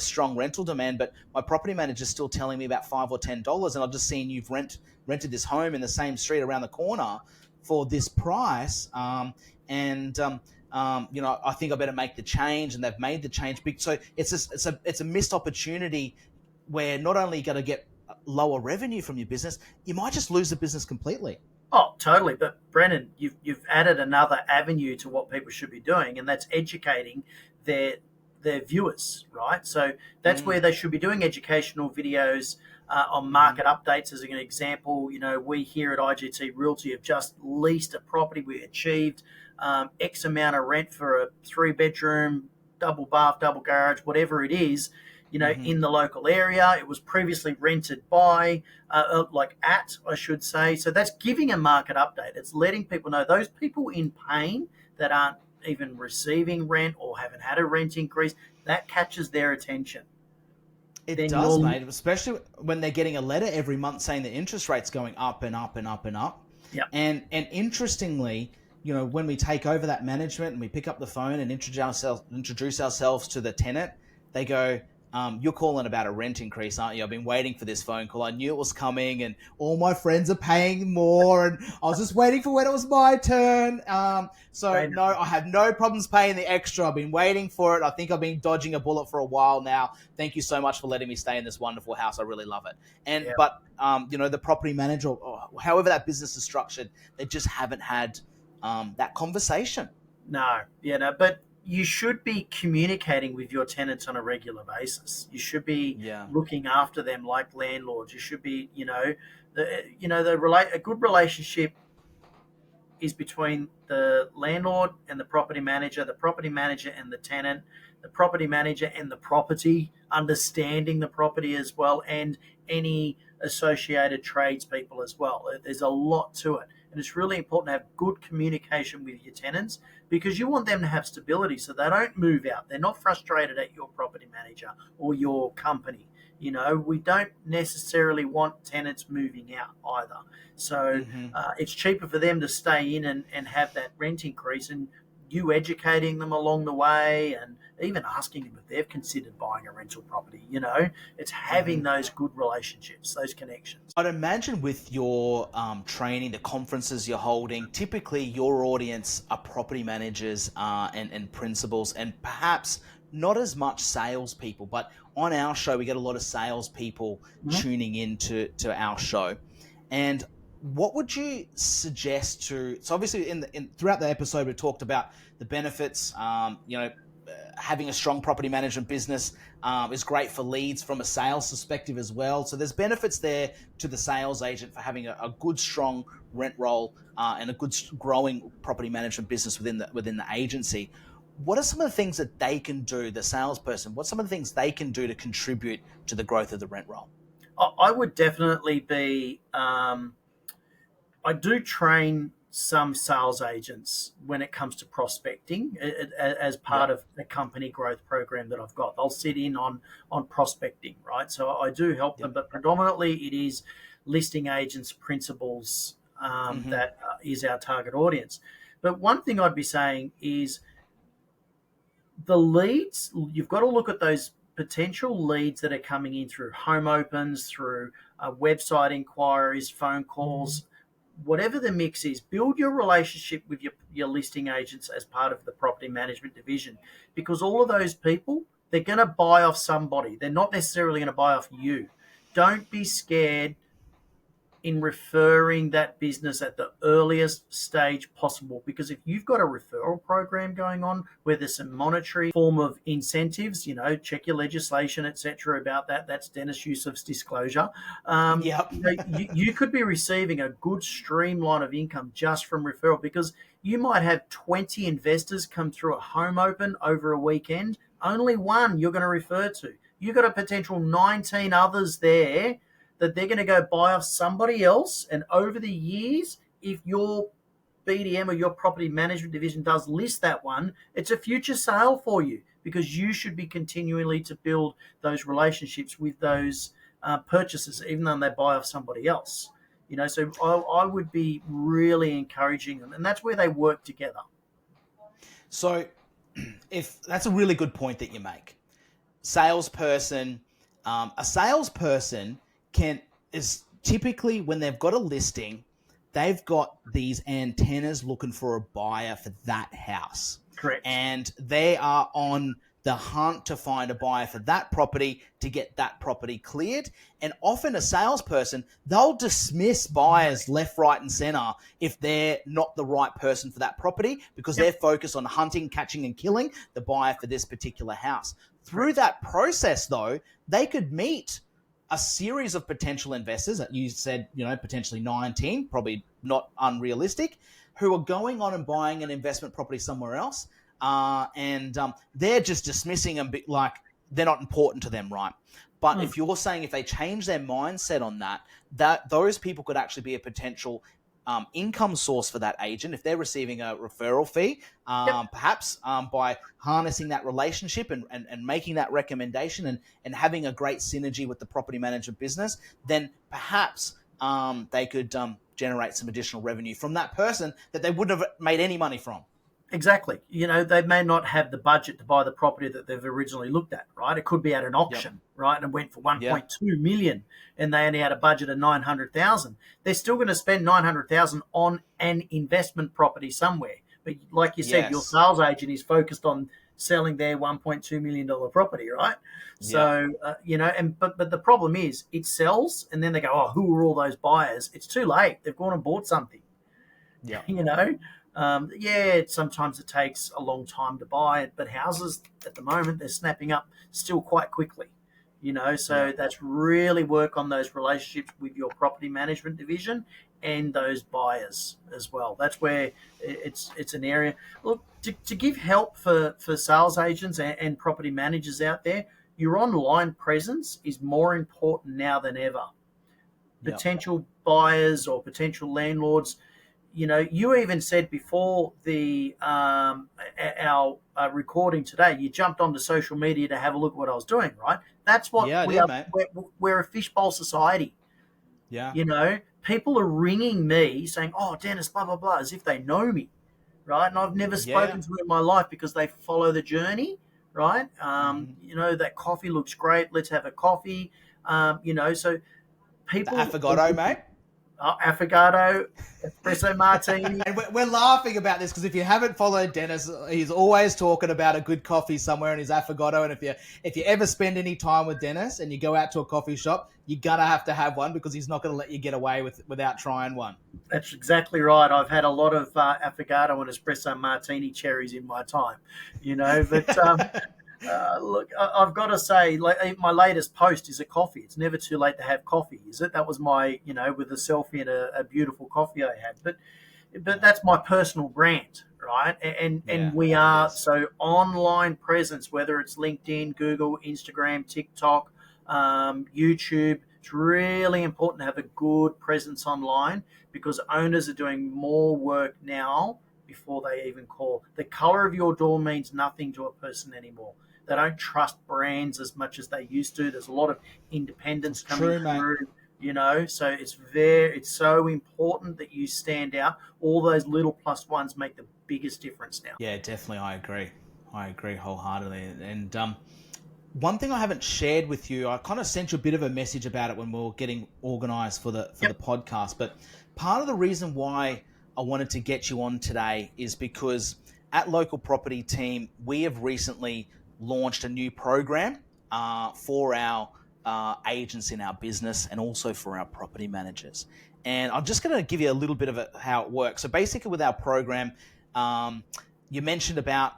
strong rental demand, but my property manager's still telling me about $5 or $10, and I've just seen you've rented this home in the same street around the corner for this price, I think I better make the change," and they've made the change. So it's a missed opportunity where not only are you going to get lower revenue from your business, you might just lose the business completely. Oh, totally. But Brennan, you've added another avenue to what people should be doing, and that's educating their their viewers, right? So that's Mm, where they should be doing educational videos on hmm market updates. As an example, we here at IGT Realty have just leased a property. We achieved X amount of rent for a 3 bedroom, double bath, double garage, whatever it is, hmm in the local area. It was previously rented by, I should say. So that's giving a market update. It's letting people know those people in pain that aren't even receiving rent or haven't had a rent increase, that catches their attention. It Then does, you'll, mate, especially when they're getting a letter every month saying the interest rate's going up and up and up and up. yeah, And interestingly, when we take over that management and we pick up the phone and introduce ourselves to the tenant, they go, "You're calling about a rent increase, aren't you? I've been waiting for this phone call. I knew it was coming, and all my friends are paying more, and I was just waiting for when it was my turn. So they know. no, I have no problems paying the extra. I've been waiting for it. I think I've been dodging a bullet for a while now. Thank you so much for letting me stay in this wonderful house. I really love it." And Yeah, but the property manager, or however that business is structured, they just haven't had that conversation. no, but you should be communicating with your tenants on a regular basis. You should be Yeah. looking after them like landlords. You should be, a good relationship is between the landlord and the property manager and the tenant, the property manager and the property, understanding the property as well, and any associated tradespeople as well. There's a lot to it. And it's really important to have good communication with your tenants because you want them to have stability so they don't move out. They're not frustrated at your property manager or your company. We don't necessarily want tenants moving out either. So hmm it's cheaper for them to stay in and have that rent increase, and you educating them along the way and even asking them if they've considered buying a rental property. It's hmm having those good relationships, those connections. I'd imagine with your training, the conferences you're holding, typically your audience are property managers and principals, and perhaps not as much salespeople. But on our show, we get a lot of salespeople Mhm. tuning into our show. And what would you suggest to? So obviously, throughout the episode, we talked about the benefits. Having a strong property management business is great for leads from a sales perspective as well. So there's benefits there to the sales agent for having a good, strong rent roll and a good, growing property management business within the agency. What are some of the things that they can do, the salesperson? What's some of the things they can do to contribute to the growth of the rent roll? I would definitely be. I do train some sales agents when it comes to prospecting as part Yep. of the company growth program that I've got. They'll sit in on prospecting, right? So I do help them, Yep. but predominantly it is listing agents, principals, hmm that is our target audience. But one thing I'd be saying is the leads, you've got to look at those potential leads that are coming in through home opens, through website inquiries, phone calls, whatever the mix is. Build your relationship with your listing agents as part of the property management division, because all of those people, they're going to buy off somebody. They're not necessarily going to buy off you. Don't be scared in referring that business at the earliest stage possible. Because if you've got a referral program going on where there's some monetary form of incentives, check your legislation, etc. about that. That's Deniz Yusuf's disclosure. Yep. You could be receiving a good streamline of income just from referral, because you might have 20 investors come through a home open over a weekend. Only one you're going to refer to. You've got a potential 19 others there that they're going to go buy off somebody else. And over the years, if your BDM or your property management division does list that one, it's a future sale for you, because you should be continually to build those relationships with those purchasers, even though they buy off somebody else. So I would be really encouraging them, and that's where they work together. So if that's a really good point that you make. Salesperson, a salesperson is typically, when they've got a listing, they've got these antennas looking for a buyer for that house. Correct. And they are on the hunt to find a buyer for that property, to get that property cleared. And often a salesperson, they'll dismiss buyers left, right, and center if they're not the right person for that property, because they're focused on hunting, catching, and killing the buyer for this particular house. Through that process, though, they could meet a series of potential investors that you said, potentially 19, probably not unrealistic, who are going on and buying an investment property somewhere else. And they're just dismissing them like they're not important to them, right? But if you're saying if they change their mindset on that those people could actually be a potential income source for that agent if they're receiving a referral fee, perhaps by harnessing that relationship and making that recommendation and having a great synergy with the property management business, then perhaps they could generate some additional revenue from that person that they wouldn't have made any money from. Exactly. They may not have the budget to buy the property that they've originally looked at, right? It could be at an auction, right? And went for 1.2 million and they only had a budget of 900,000. They're still going to spend 900,000 on an investment property somewhere. But like you said, your sales agent is focused on selling their $1.2 million property, right? So, but the problem is it sells and then they go, oh, who are all those buyers? It's too late. They've gone and bought something. Yeah. Sometimes it takes a long time to buy it, but houses at the moment, they're snapping up still quite quickly, so that's really work on those relationships with your property management division and those buyers as well. That's where it's an area. Look, to give help for sales agents and property managers out there, your online presence is more important now than ever. Potential buyers or potential landlords, you even said before our recording today, you jumped onto social media to have a look at what I was doing, right? That's what mate. We're a fishbowl society. Yeah. People are ringing me saying, oh, Deniz, blah, blah, blah, as if they know me, right? And I've never spoken to them in my life because they follow the journey, right? That coffee looks great. Let's have a coffee. So people... The affogato, mate. Affogato, espresso martini. And we're laughing about this because if you haven't followed Deniz, he's always talking about a good coffee somewhere in his affogato. And if you ever spend any time with Deniz and you go out to a coffee shop, you're gonna have to have one because he's not going to let you get away without trying one. That's exactly right. I've had a lot of affogato and espresso martini cherries in my time, but. Look, I've got to say, my latest post is a coffee. It's never too late to have coffee, is it? That was my, with a selfie and a beautiful coffee I had. But that's my personal brand, right? And we are, so online presence, whether it's LinkedIn, Google, Instagram, TikTok, YouTube, it's really important to have a good presence online because owners are doing more work now before they even call. The color of your door means nothing to a person anymore. They don't trust brands as much as they used to. There's a lot of independence coming through, so it's so important that you stand out. All those little plus ones make the biggest difference now. Yeah, definitely. I agree wholeheartedly. And one thing I haven't shared with you, I kind of sent you a bit of a message about it when we were getting organized for the podcast, but part of the reason why I wanted to get you on today is because at Local Property Team, we have recently launched a new program for our agents in our business and also for our property managers. And I'm just going to give you a little bit of how it works. So basically with our program, you mentioned about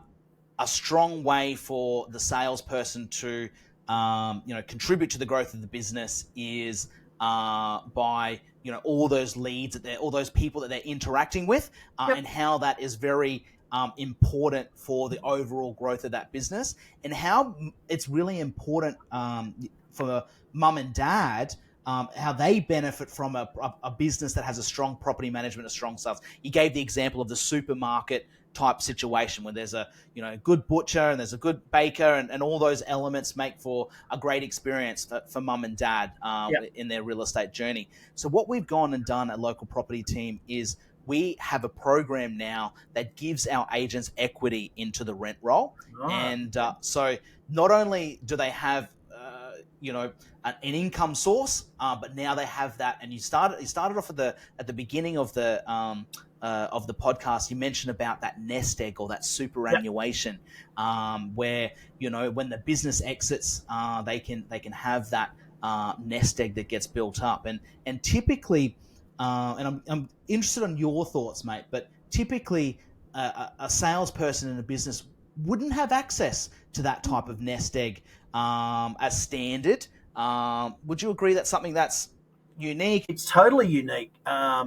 a strong way for the salesperson to contribute to the growth of the business is by all those leads all those people that they're interacting with, and how that is very important for the overall growth of that business, and how it's really important for mum and dad, how they benefit from a business that has a strong property management, a strong sales. You gave the example of the supermarket type situation where there's a good butcher and there's a good baker, and all those elements make for a great experience for mum and dad in their real estate journey. So what we've gone and done at Local Property Team is we have a program now that gives our agents equity into the rent roll. And so not only do they have an income source, but now they have that. And you started off at the beginning of the podcast. You mentioned about that nest egg or that superannuation, where when the business exits, they can have that nest egg that gets built up. And typically, and I'm interested in your thoughts, mate. But typically, a salesperson in a business wouldn't have access to that type of nest egg as standard. Would you agree that's something that's unique? It's totally unique. I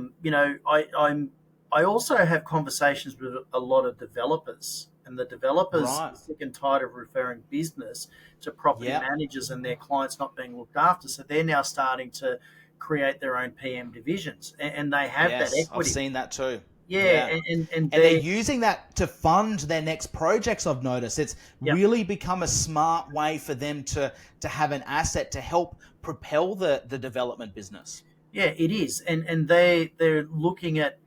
also have conversations with a lot of developers, and the developers are sick and tired of referring business to property managers and their clients not being looked after. So they're now starting to create their own PM divisions, and they have that equity. I've seen that too. And they're using that to fund their next projects. I've noticed it's really become a smart way for them to have an asset to help propel the development business. Yeah, it is, and they're looking at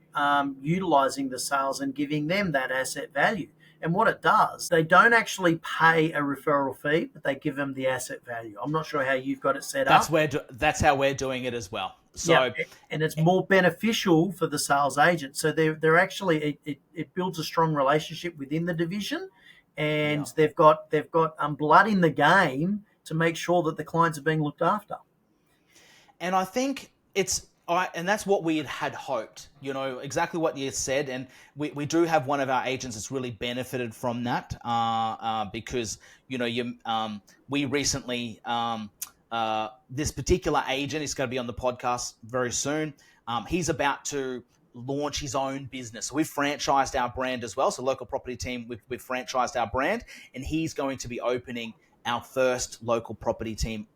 utilizing the sales and giving them that asset value. And what it does, they don't actually pay a referral fee, but they give them the asset value. I'm not sure how you've got it set up. That's how we're doing it as well. So, and it's more beneficial for the sales agent. So they're actually it builds a strong relationship within the division, and they've got blood in the game to make sure that the clients are being looked after. And I think and that's what we had hoped, exactly what you said. And we do have one of our agents that's really benefited from that, because, we recently, this particular agent is going to be on the podcast very soon. He's about to launch his own business. So we've franchised our brand as well. So Local Property Team, we've franchised our brand, and he's going to be opening our first Local Property Team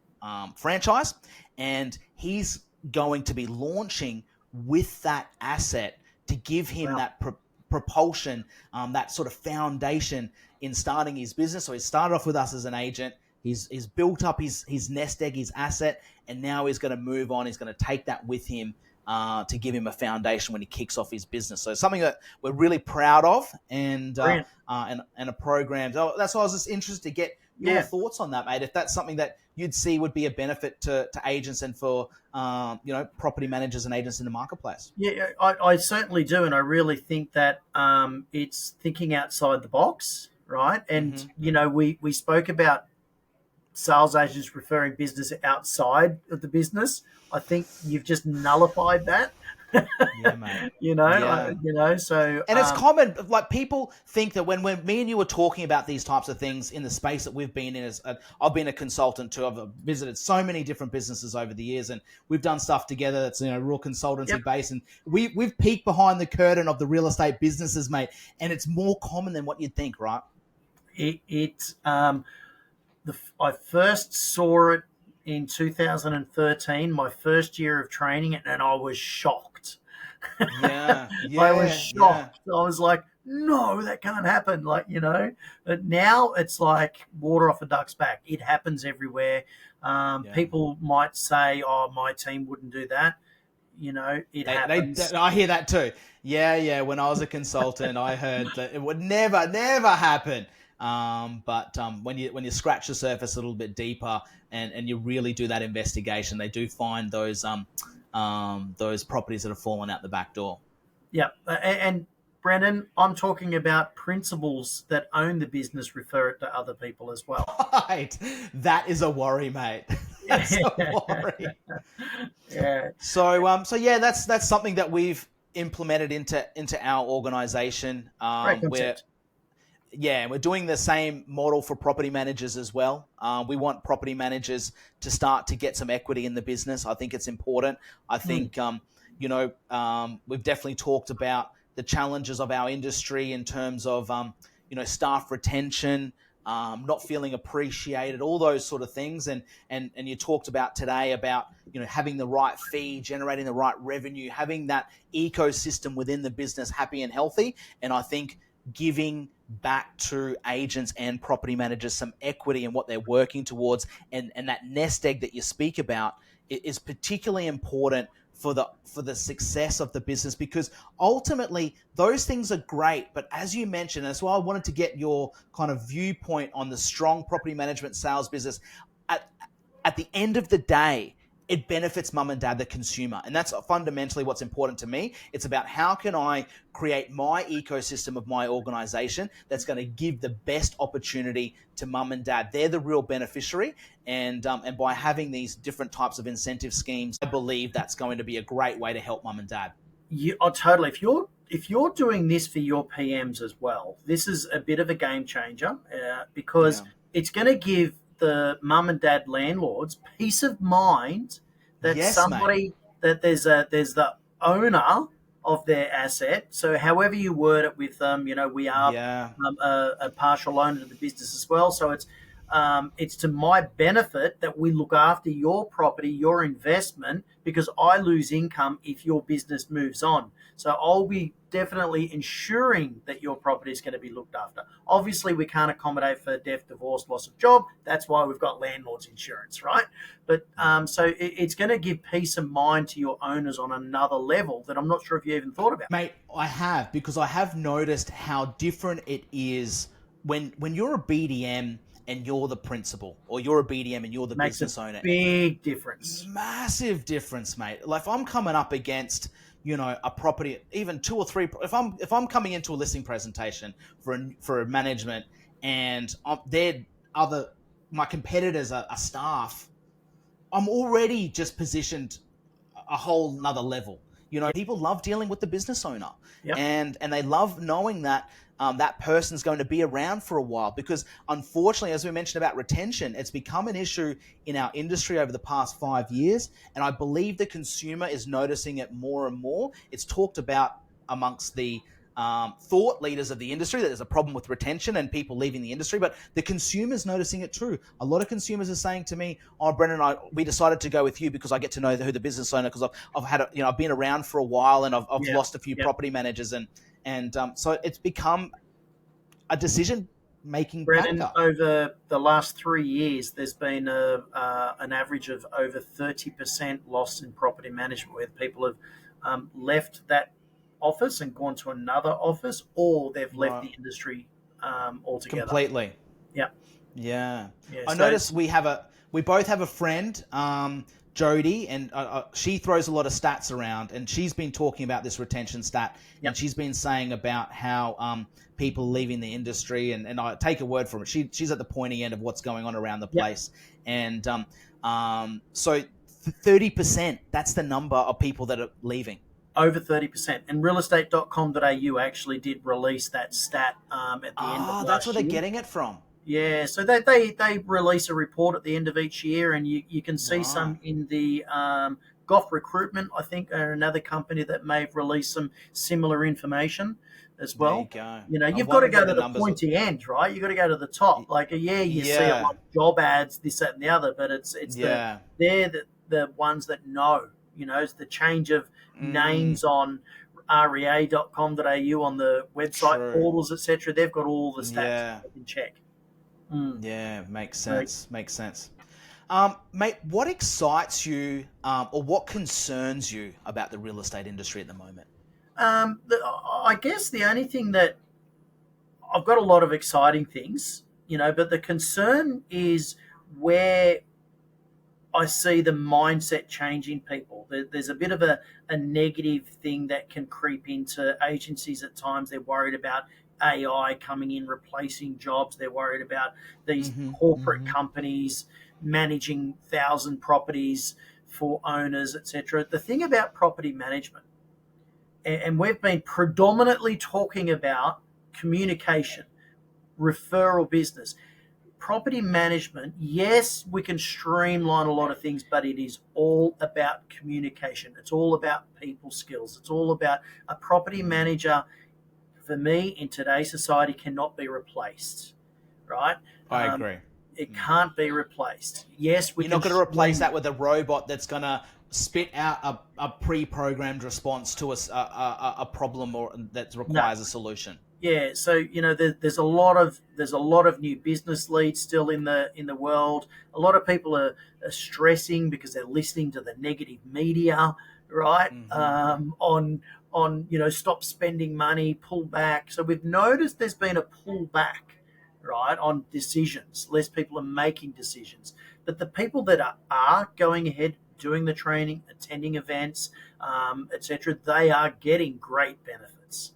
franchise. And he's going to be launching with that asset to give him that propulsion, that sort of foundation in starting his business. So he started off with us as an agent. He's built up his nest egg, his asset, and now he's going to move on. He's going to take that with him to give him a foundation when he kicks off his business. So something that we're really proud of, and a program. So that's why I was just interested to get your thoughts on that, mate. If that's something that you'd see would be a benefit to agents and for property managers and agents in the marketplace. Yeah, I certainly do, and I really think that it's thinking outside the box, right? And we spoke about sales agents referring business outside of the business. I think you've just nullified that. Yeah, mate. So and it's common. Like, people think that when me and you were talking about these types of things in the space that we've been in, I've been a consultant too. I've visited so many different businesses over the years, and we've done stuff together that's real consultancy based. And we've peeked behind the curtain of the real estate businesses, mate. And it's more common than what you'd think, right? I first saw it in 2013, my first year of training, and I was shocked. I was shocked. I was like, no, that can't happen. But now it's like water off a duck's back. It happens everywhere. People might say, oh, my team wouldn't do that. It happens. I hear that too. Yeah. When I was a consultant, I heard that it would never happen. But when you scratch the surface a little bit deeper and you really do that investigation, they do find those properties that have fallen out the back door. Yeah, and Brennan, I'm talking about principals that own the business refer it to other people as well. Right, that is a worry, mate. That's a worry. Yeah, So yeah, that's something that we've implemented into our organization. great We're concept. Yeah, we're doing the same model for property managers as well. We want property managers to start to get some equity in the business. I think it's important. I Mm. think, we've definitely talked about the challenges of our industry in terms of, staff retention, not feeling appreciated, all those sort of things. And you talked about today about, having the right fee, generating the right revenue, having that ecosystem within the business happy and healthy. And I think giving back to agents and property managers some equity in what they're working towards, and that nest egg that you speak about is particularly important for the success of the business, because ultimately those things are great. But as you mentioned, that's why I wanted to get your kind of viewpoint on the strong property management sales business. At the end of the day, it benefits mum and dad, the consumer. And that's fundamentally what's important to me. It's about how can I create my ecosystem of my organization that's going to give the best opportunity to mum and dad. They're the real beneficiary. And by having these different types of incentive schemes, I believe that's going to be a great way to help mum and dad. Oh, totally. If you're doing this for your PMs as well, this is a bit of a game changer, because Yeah. it's going to give the mum and dad landlords peace of mind that Yes, mate. somebody that there's the owner of their asset. So however you word it with them, we are Yeah. a partial owner to the business as well. So it's to my benefit that we look after your property, your investment, because I lose income if your business moves on. So I'll be definitely ensuring that your property is going to be looked after. Obviously, we can't accommodate for death, divorce, loss of job. That's why we've got landlord's insurance, right? But so it's going to give peace of mind to your owners on another level that I'm not sure if you even thought about. Mate, I have, because I have noticed how different it is when you're a BDM and you're the principal, or you're a BDM and you're the Makes a business owner. big difference. Massive difference, mate. Like if I'm coming up against, a property, even two or three. If I'm coming into a listing presentation for a management, and they're other my competitors are staff, I'm already just positioned a whole nother level. People love dealing with the business owner, Yep. and they love knowing that that person's going to be around for a while. Because unfortunately, as we mentioned about retention, it's become an issue in our industry over the past 5 years, and I believe the consumer is noticing it more and more. It's talked about amongst the thought leaders of the industry that there's a problem with retention and people leaving the industry, but the consumers noticing it too. A lot of consumers are saying to me, "Oh, Brennan, we decided to go with you because I get to know who the business owner, because I've had I've been around for a while, and I've Yeah. lost a few Yeah. property managers, and so it's become a decision making Brennan, factor." over the last 3 years, there's been an average of over 30% loss in property management, where people have left that office and gone to another office, or they've left Right. the industry altogether. Completely. Yeah, Yeah, yeah. I So noticed it's we both have a friend, Jody, and she throws a lot of stats around, and she's been talking about this retention stat, yeah, and she's been saying about how people leaving the industry, and I take a word from it. She's at the pointy end of what's going on around the yeah. place, and so 30%. That's the number of people that are leaving. Over 30%. And realestate.com.au actually did release that stat at the end of Ah, that's where last they're year. getting it from. Yeah, so they release a report at the end of each year, and you can see Right. some in the Goff Recruitment, I think, are another company that may have released some similar information as There you well. go. I You've got to wonder go what to the the numbers are. pointy end, right? You've got to go to the top. Like, yeah, you see a Yeah. lot of job ads, this, that, and the other, but Yeah. they're the ones that know. It's the change of Mm, names on rea.com.au on the website true. portals, etc. They've got all the stats Yeah. you can check. Mm. Yeah. Makes So, sense. Makes sense. Mate, what excites you, or what concerns you about the real estate industry at the moment? I guess the only thing that I've got a lot of exciting things, but the concern is where I see the mindset changing people. There's a bit of a negative thing that can creep into agencies at times. They're worried about AI coming in, replacing jobs. They're worried about these Mm-hmm. corporate Mm-hmm. companies managing 1,000 properties for owners, etc. The thing about property management, and we've been predominantly talking about communication, referral business. Property management, yes, we can streamline a lot of things, but it is all about communication. It's all about people skills. It's all about a property manager, for me, in today's society, cannot be replaced, right? I agree. It can't be replaced. Yes, You're not going to replace that with a robot that's going to spit out a pre-programmed response to a problem or that requires a solution. Yeah, so there's a lot of new business leads still in the world. A lot of people are stressing because they're listening to the negative media, right? On stop spending money, pull back. So we've noticed there's been a pullback, right, on decisions. Less people are making decisions, but the people that are going ahead, doing the training, attending events, etc., they are getting great benefits.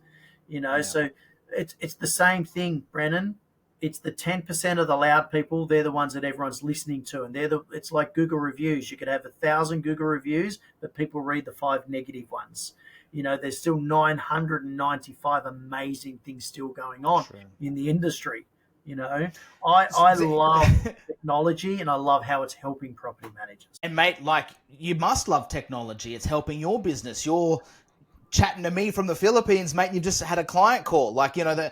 So. It's the same thing, Brennan. It's the 10% of the loud people. They're the ones that everyone's listening to, and it's like Google reviews. You could have 1,000 Google reviews, but people read the 5 negative ones. There's still 995 amazing things still going on in the industry. I love technology, and I love how it's helping property managers. And mate, like, you must love technology. It's helping your business. You're chatting to me from the Philippines, mate. You just had a client call, but the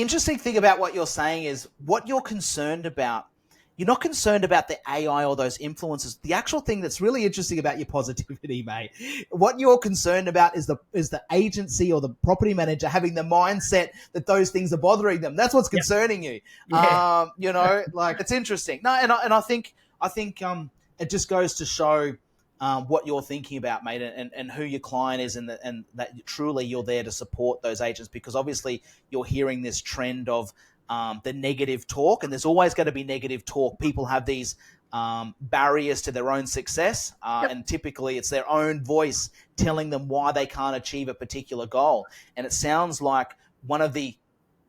interesting thing about what you're saying is what you're concerned about. You're not concerned about the AI or those influences. The actual thing that's really interesting about your positivity, mate, what you're concerned about is the agency or the property manager having the mindset that those things are bothering them. That's what's concerning you. Yeah. It's interesting. No, and I think it just goes to show what you're thinking about, mate, and who your client is, and that truly you're there to support those agents, because obviously you're hearing this trend of the negative talk, and there's always going to be negative talk. People have these barriers to their own success, and typically it's their own voice telling them why they can't achieve a particular goal. And it sounds like one of the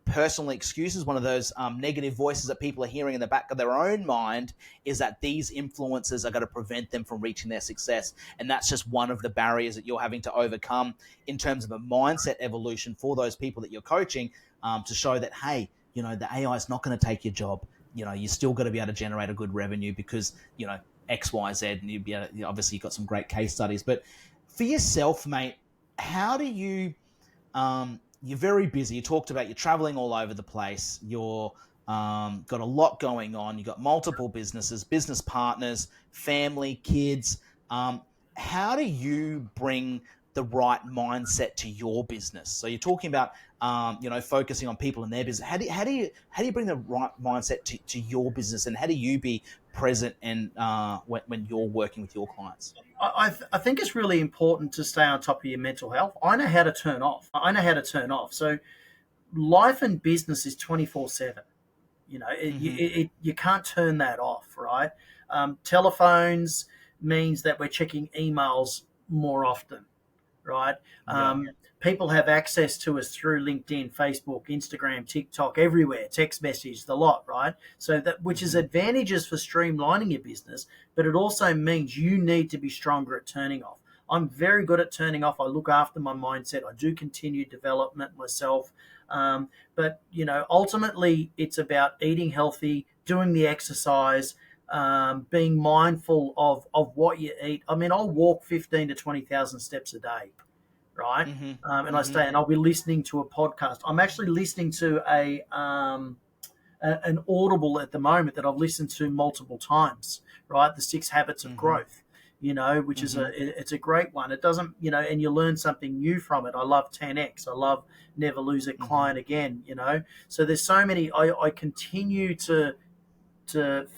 personal excuses, one of those negative voices that people are hearing in the back of their own mind, is that these influences are going to prevent them from reaching their success. And that's just one of the barriers that you're having to overcome in terms of a mindset evolution for those people that you're coaching, to show that, hey, the AI is not going to take your job. You still got to be able to generate a good revenue because, X, Y, Z, and you'd be able to, obviously you've got some great case studies. But for yourself, mate, how do you, you're very busy. You talked about you're traveling all over the place. You're got a lot going on. You've got multiple businesses, business partners, family, kids. How do you bring the right mindset to your business? So you're talking about, focusing on people in their business. How do you bring the right mindset to your business, and how do you be present and when you're working with your clients? I think it's really important to stay on top of your mental health. I know how to turn off. So life and business is 24/7. You can't turn that off, right? Telephones means that we're checking emails more often, right? People have access to us through LinkedIn, Facebook, Instagram, TikTok, everywhere, text message, the lot, right? So that, which is advantages for streamlining your business, but it also means you need to be stronger at turning off. I'm very good at turning off. I look after my mindset. I do continued development myself. But ultimately it's about eating healthy, doing the exercise, being mindful of what you eat. I mean, I'll walk 15 to 20,000 steps a day. Right. And I stay, and I'll be listening to a podcast. I'm actually listening to an Audible at the moment that I've listened to multiple times, right? The 6 Habits of Growth, which is it's a great one. It doesn't, and you learn something new from it. I love 10X. I love Never Lose a Client Again, So there's so many, I continue to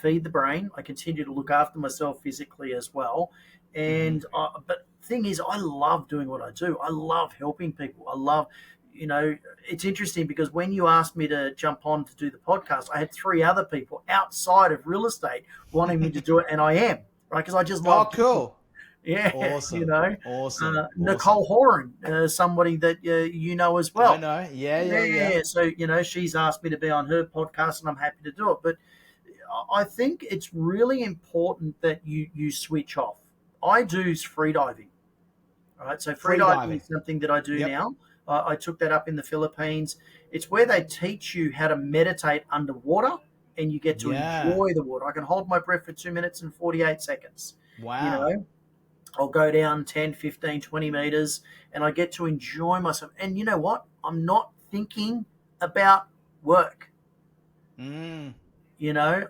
feed the brain. I continue to look after myself physically as well. And, but thing is, I love doing what I do. I love helping people. I love, it's interesting because when you asked me to jump on to do the podcast, I had 3 other people outside of real estate wanting me to do it. And I am, right? Because I just love. Oh, cool. Yeah. Awesome. Awesome. Nicole Horan, somebody that as well. I know. Yeah. So, she's asked me to be on her podcast and I'm happy to do it. But I think it's really important that you switch off. I do free diving. All right, so free Free diving diving. is something that I do Yep. now. I took that up in the Philippines. It's where they teach you how to meditate underwater, and you get to Yeah. enjoy the water. I can hold my breath for 2 minutes and 48 seconds. You Wow. know, I'll go down 10, 15, 20 meters, and I get to enjoy myself. And you know what? I'm not thinking about work. Mm.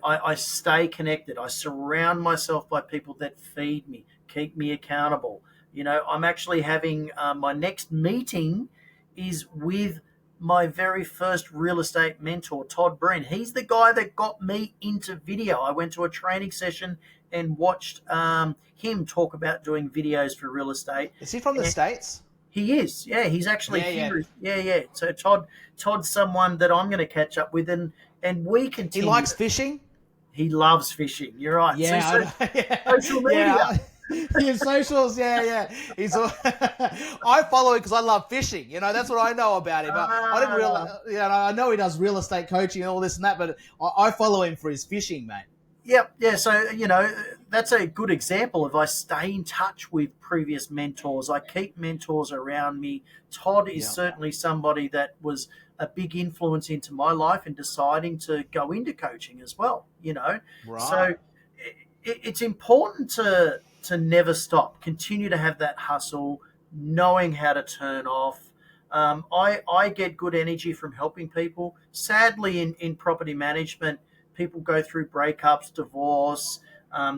I stay connected. I surround myself by people that feed me, keep me accountable. I'm actually having my next meeting is with my very first real estate mentor, Todd Brennan. He's the guy that got me into video. I went to a training session and watched him talk about doing videos for real estate. Is he from the And States? he is, yeah. He's actually Yeah, yeah. here. Yeah, yeah. So Todd's someone that I'm going to catch up with, and we He continue. likes fishing? He loves fishing. You're right. So, Yeah, I so know. Yeah, social media. yeah. His socials, yeah, yeah. I follow him because I love fishing. That's what I know about him. I didn't realize, I know he does real estate coaching and all this and that, but I follow him for his fishing, mate. Yep. Yeah. So, that's a good example of I stay in touch with previous mentors. I keep mentors around me. Todd is Yeah. certainly somebody that was a big influence into my life in deciding to go into coaching as well, Right. So it's important to never stop, continue to have that hustle, knowing how to turn off. I get good energy from helping people. Sadly, in property management, people go through breakups, divorce,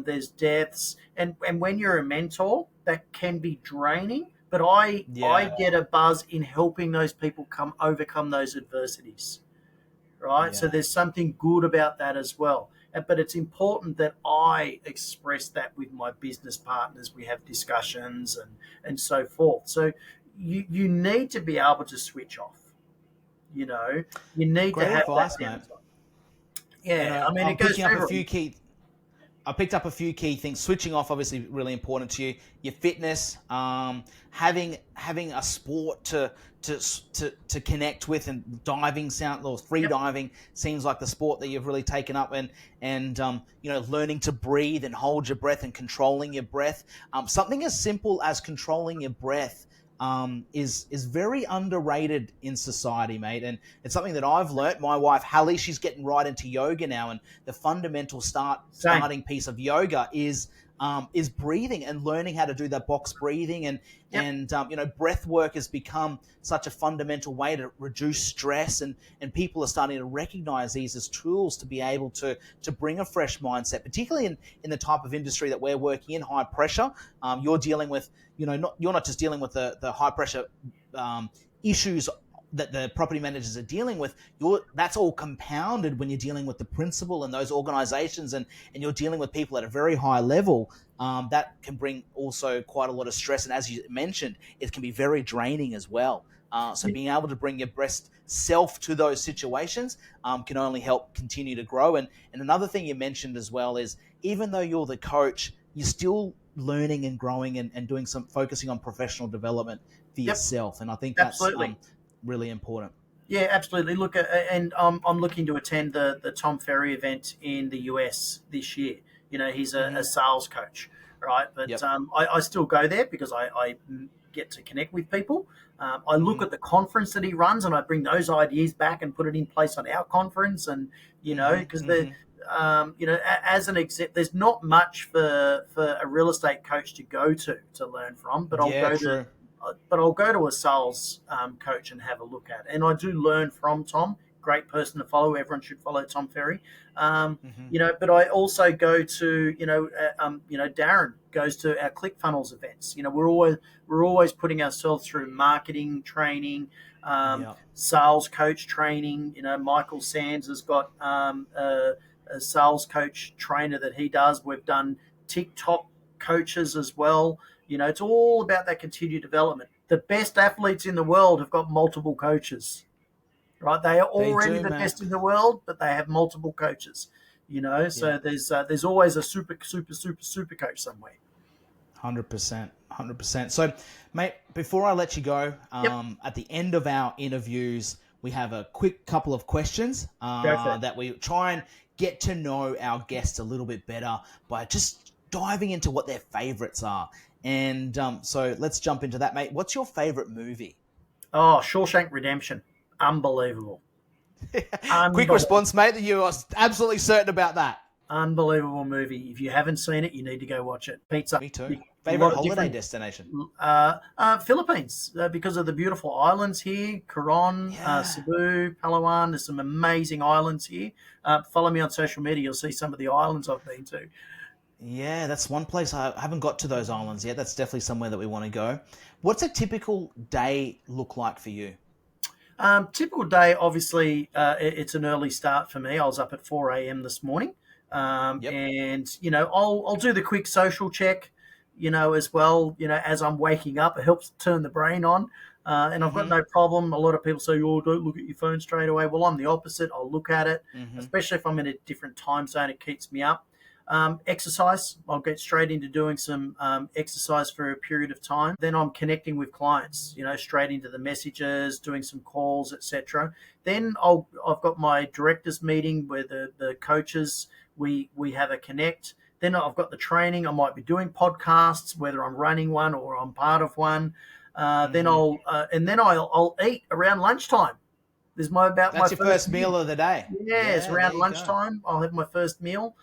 there's deaths, and when you're a mentor, that can be draining. But I Yeah. get a buzz in helping those people overcome those adversities, right? So Yeah. there's something good about that as well. But it's important that I express that with my business partners. We have discussions and so forth. So you need to be able to switch off. You need to Great have that advice, mate. downtime. Yeah, I mean, I'm it goes picking for up a everyone. few key. I picked up a few key things. Switching off, obviously, really important to you. Your fitness, having a sport to connect with, and diving or free Yep. diving seems like the sport that you've really taken up, and learning to breathe and hold your breath and controlling your breath. Something as simple as controlling your breath. Is very underrated in society, mate, and it's something that I've learnt. My wife Hallie, she's getting right into yoga now, and the fundamental Same. starting piece of yoga is breathing and learning how to do that box breathing, and Yep. breath work has become such a fundamental way to reduce stress, and people are starting to recognize these as tools to be able to bring a fresh mindset, particularly in the type of industry that we're working in, high pressure. You're dealing with, you're not just dealing with the high pressure issues that the property managers are dealing with. That's all compounded when you're dealing with the principal and those organizations, and you're dealing with people at a very high level. That can bring also quite a lot of stress, and as you mentioned, it can be very draining as well. So being able to bring your best self to those situations can only help continue to grow. And another thing you mentioned as well is, even though you're the coach, you're still learning and growing, and doing some focusing on professional development for Yep. yourself. And I think that's Absolutely. really important. Yeah, absolutely. Look, and I'm looking to attend the Tom Ferry event in the US this year. He's a Mm-hmm. sales coach, right? But Yep. I still go there because I get to connect with people. I look Mm-hmm. at the conference that he runs, and I bring those ideas back and put it in place on our conference. And because Mm-hmm. Mm-hmm. as an exec, there's not much for a real estate coach to go to learn from. But Yeah, true. I'll go to a sales coach and have a look at. And I do learn from Tom. Great person to follow. Everyone should follow Tom Ferry. Mm-hmm. But I also go to Darren goes to our ClickFunnels events. We're always putting ourselves through marketing training, Yeah. sales coach training. Michael Sands has got a sales coach trainer that he does. We've done TikTok coaches as well. It's all about that continued development. The best athletes in the world have got multiple coaches, right? They are They already do, the man. best in the world, but they have multiple coaches. Yeah. So there's always a super coach somewhere. 100%. 100%. So, mate, before I let you go, Yep, at the end of our interviews, we have a quick couple of questions go for it. that we try and get to know our guests a little bit better by just diving into what their favorites are. And so let's jump into that, mate. What's your favorite movie? Oh, Shawshank Redemption. Unbelievable. Quick response, mate, that you are absolutely certain about that. Unbelievable movie. If you haven't seen it, you need to go watch it. Pizza. Me too. Favorite holiday destination? Philippines, because of the beautiful islands here. Coron, Cebu, Palawan. There's some amazing islands here. Follow me on social media. You'll see some of the islands I've been to. Yeah, that's one place I haven't got to those islands yet. That's definitely somewhere that we want to go. What's a typical day look like for you? Typical day, obviously, it's an early start for me. I was up at 4 a.m. this morning. And, I'll do the quick social check, as well, as I'm waking up. It helps turn the brain on. And I've got no problem. A lot of people say, oh, don't look at your phone straight away. Well, I'm the opposite. I'll look at it, especially if I'm in a different time zone. It keeps me up. Exercise. I'll get straight into doing some exercise for a period of time. Then I'm connecting with clients, straight into the messages, doing some calls, etc. Then I've got my directors meeting where the coaches, we have a connect. Then I've got the training. I might be doing podcasts, whether I'm running one or I'm part of one. Then I'll eat around lunchtime. That's your first meal of the day. Yeah, it's around lunchtime. I'll have my first meal.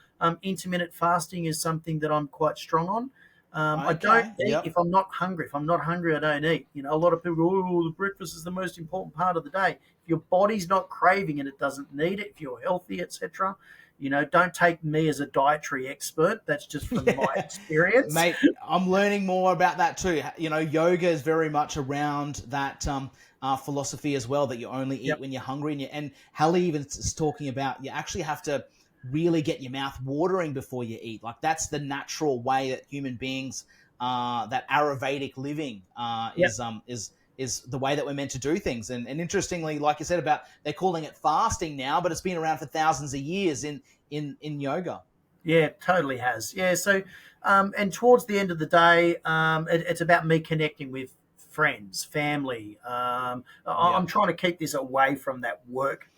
Intermittent fasting is something that I'm quite strong on. I don't eat if I'm not hungry. If I'm not hungry, I don't eat. A lot of people go, oh, the breakfast is the most important part of the day. If your body's not craving and it doesn't need it, if you're healthy, etc., don't take me as a dietary expert. That's just from my experience. Mate, I'm learning more about that too. Yoga is very much around that philosophy as well, that you only eat when you're hungry. And Hallie even is talking about you actually have to really get your mouth watering before you eat. Like that's the natural way that human beings, that Ayurvedic living is the way that we're meant to do things. And interestingly, like you said about, they're calling it fasting now, but it's been around for thousands of years in yoga. Yeah, it totally has. Yeah. So, and towards the end of the day, it's about me connecting with friends, family. I'm trying to keep this away from that work,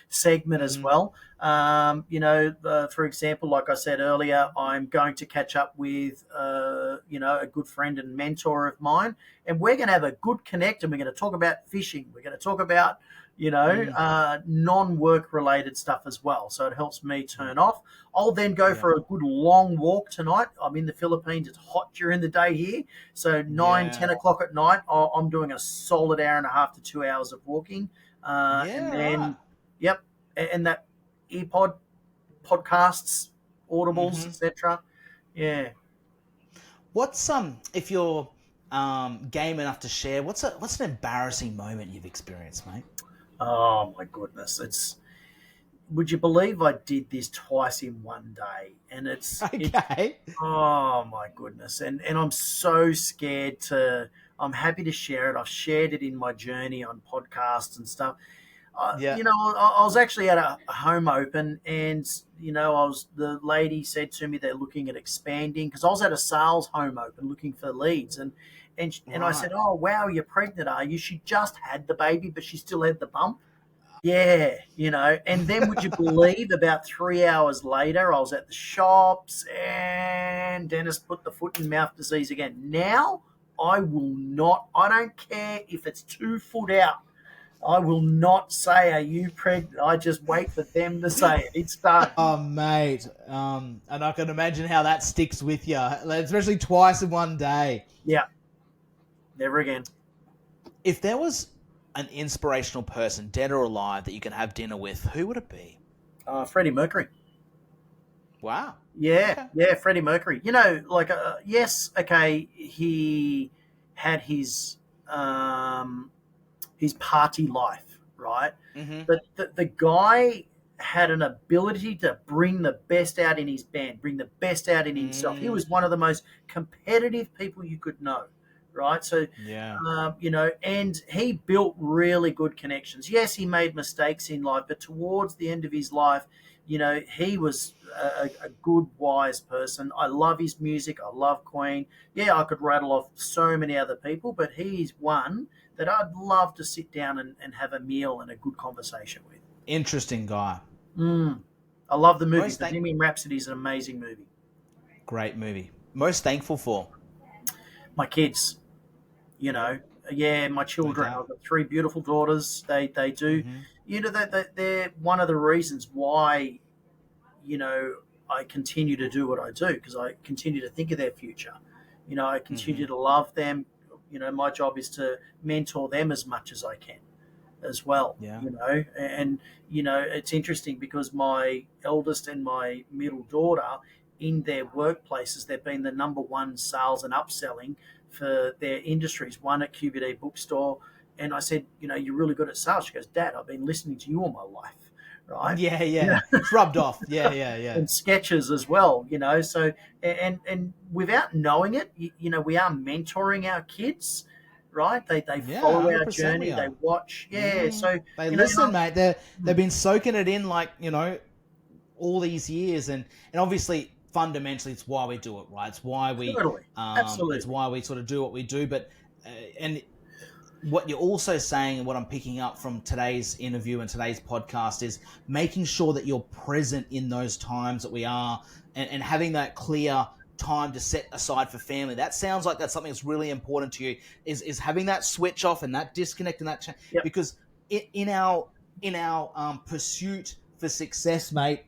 segment as well. For example, like I said earlier, I'm going to catch up with, a good friend and mentor of mine, and we're going to have a good connect, and we're going to talk about fishing. We're going to talk about, non-work related stuff as well. So it helps me turn off. I'll then go for a good long walk tonight. I'm in the Philippines. It's hot during the day here. So 10 o'clock at night, I'm doing a solid hour and a half to 2 hours of walking. And then, and that earpod podcasts, audibles, etc. Yeah. What's if you're game enough to share, what's an embarrassing moment you've experienced, mate? Oh my goodness! Would you believe I did this twice in one day? And it's oh my goodness! And I'm so scared to. I'm happy to share it. I've shared it in my journey on podcasts and stuff. I was actually at a home open, and the lady said to me they're looking at expanding, because I was at a sales home open looking for leads, and I said, oh wow, you're pregnant, are you? She just had the baby, but she still had the bump. Yeah, and then would you believe about 3 hours later, I was at the shops and Dennis put the foot and mouth disease again. Now I don't care if it's 2 foot out. I will not say, are you pregnant? I just wait for them to say it. It's done. Oh, mate. And I can imagine how that sticks with you, especially twice in one day. Yeah. Never again. If there was an inspirational person, dead or alive, that you can have dinner with, who would it be? Freddie Mercury. Wow. Yeah. Okay. Yeah, Freddie Mercury. Yes, okay, he had his party life, right? Mm-hmm. But the guy had an ability to bring the best out in his band, bring the best out in himself. He was one of the most competitive people you could know, right? So, and he built really good connections. Yes, he made mistakes in life, but towards the end of his life, he was a good, wise person. I love his music. I love Queen. Yeah, I could rattle off so many other people, but he's one that I'd love to sit down and have a meal and a good conversation with. Interesting guy. I love the movie. Most Bohemian Rhapsody is an amazing movie. great movie. Most thankful for, My kids, you yeah, know, yeah, my no children. doubt. I've got three beautiful daughters. They do, Hmm. you know, that they're one of the reasons why, you know, I continue to do what I do, because I continue to think of their future. You know, I Hmm. continue to love them. You know, my job is to mentor them as much as I can as well. Yeah. You know, and you know, it's interesting because my eldest and my middle daughter, in their workplaces, they've been the number one sales and upselling for their industries. One at QBD bookstore, and I said, you know, you're really good at sales. She goes, Dad, I've been listening to you all my life, right? Yeah, Yeah. yeah. It's rubbed off. Yeah, yeah, yeah. And sketches as well, you know. So and without knowing it, you know, we are mentoring our kids, right? They Yeah, follow our 100% we journey, they are. watch, yeah. So They you know, listen, mate. They've mm, been soaking it in, like, all these years, and obviously fundamentally it's why we do it, right? totally, It's absolutely, why we sort of do what we do. But and what you're also saying, and what I'm picking up from today's interview and today's podcast, is making sure that you're present in those times that we are, and having that clear time to set aside for family. That sounds like that's something that's really important to you, is having that switch off and that disconnect and that yep. because in our pursuit for success, mate,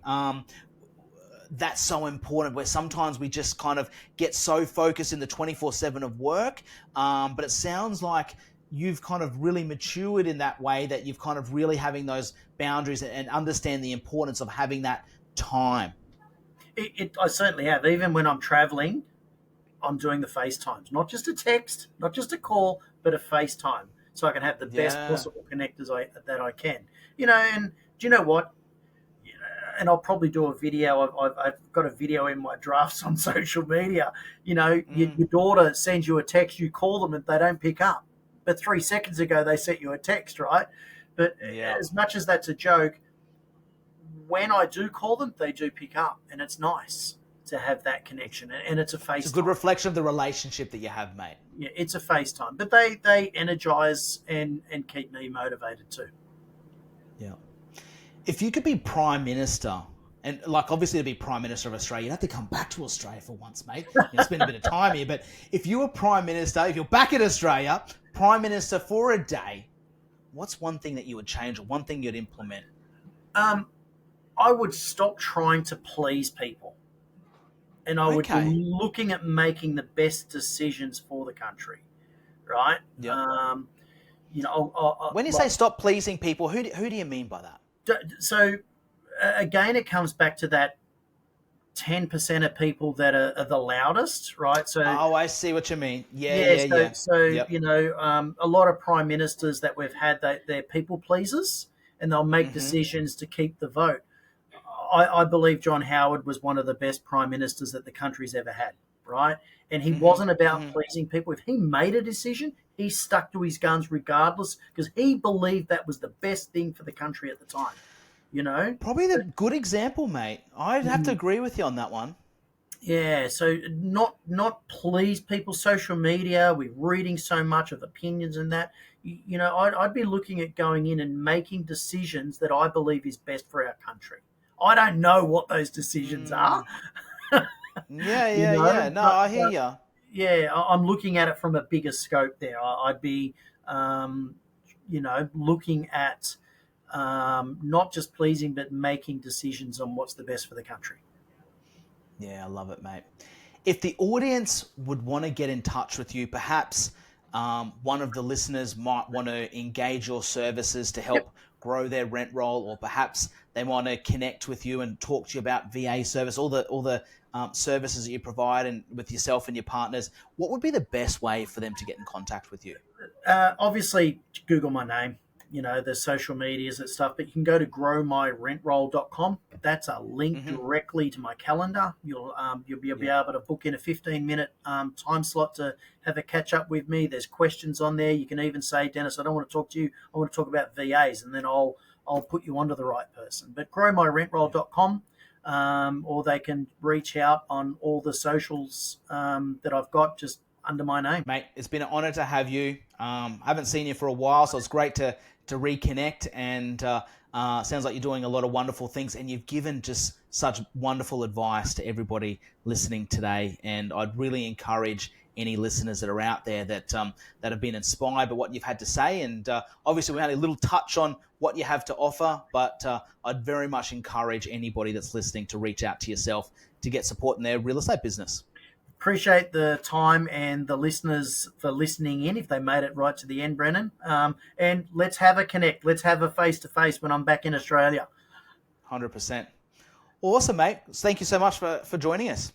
that's so important, where sometimes we just kind of get so focused in the 24/7 of work. But it sounds like you've kind of really matured in that way, that you've kind of really having those boundaries and understand the importance of having that time. I certainly have. Even when I'm traveling, I'm doing the FaceTimes, not just a text, not just a call, but a FaceTime, so I can have the best Yeah. possible connect that I can. You know, and do you know what? And I'll probably do a video. I've got a video in my drafts on social media. You know, Mm, your daughter sends you a text, you call them and they don't pick up. But 3 seconds ago, they sent you a text, right? But yeah. as much as that's a joke, when I do call them, they do pick up. And it's nice to have that connection. And it's a It's a good FaceTime. reflection of the relationship that you have, mate. Yeah, it's a FaceTime. But they energize and keep me motivated too. Yeah. If you could be Prime Minister, and like obviously to be Prime Minister of Australia, you'd have to come back to Australia for once, mate. Spend a bit of time here. But if you were Prime Minister, if you're back in Australia, Prime Minister for a day, what's one thing that you would change, or one thing you'd implement? Um, I would stop trying to please people, and I would be Okay. looking at making the best decisions for the country, right? Yep. You know, When you say stop pleasing people, who do you mean by that? so again, it comes back to that 10% of people that are the loudest, right? So Oh, I see what you mean. Yeah, yeah, yeah, yeah. Yep. you know, a lot of prime ministers that we've had, they're people pleasers, and they'll make Mm-hmm. decisions to keep the vote. I believe John Howard was one of the best prime ministers that the country's ever had, right? And he Mm-hmm. wasn't about Mm-hmm. pleasing people. If he made a decision, he stuck to his guns regardless, because he believed that was the best thing for the country at the time, you know? Probably the good example, mate. I'd have to agree with you on that one. Yeah, so not please people. Social media, we're reading so much of opinions and that. You know, I'd be looking at going in and making decisions that I believe is best for our country. I don't know what those decisions are, Mm. Yeah, you yeah, know, yeah. No, I hear but you. yeah, I'm looking at it from a bigger scope there. I'd be, um, you know, looking at not just pleasing, but making decisions on what's the best for the country. Yeah, I love it, mate. If the audience would want to get in touch with you, perhaps one of the listeners might want to engage your services to Yep. help grow their rent roll, or perhaps they want to connect with you and talk to you about VA service, all the services that you provide, and with yourself and your partners. What would be the best way for them to get in contact with you? Obviously, Google my name. You know, the social medias and stuff, but you can go to growmyrentroll.com. That's a link Hmm. directly to my calendar. You'll be Yeah. able to book in a 15-minute time slot to have a catch up with me. There's questions on there. You can even say, Dennis, I don't want to talk to you. I want to talk about VAs, and then I'll put you onto the right person. But growmyrentroll.com, or they can reach out on all the socials that I've got. Just under my name. Mate, it's been an honor to have you. I haven't seen you for a while, so it's great to reconnect. And sounds like you're doing a lot of wonderful things, and you've given just such wonderful advice to everybody listening today. And I'd really encourage any listeners that are out there that that have been inspired by what you've had to say. And obviously, we had a little touch on what you have to offer, but I'd very much encourage anybody that's listening to reach out to yourself to get support in their real estate business. Appreciate the time and the listeners for listening in, if they made it right to the end, Brennan. And let's have a connect. Let's have a face-to-face when I'm back in Australia. 100%. Awesome, mate. Thank you so much for joining us.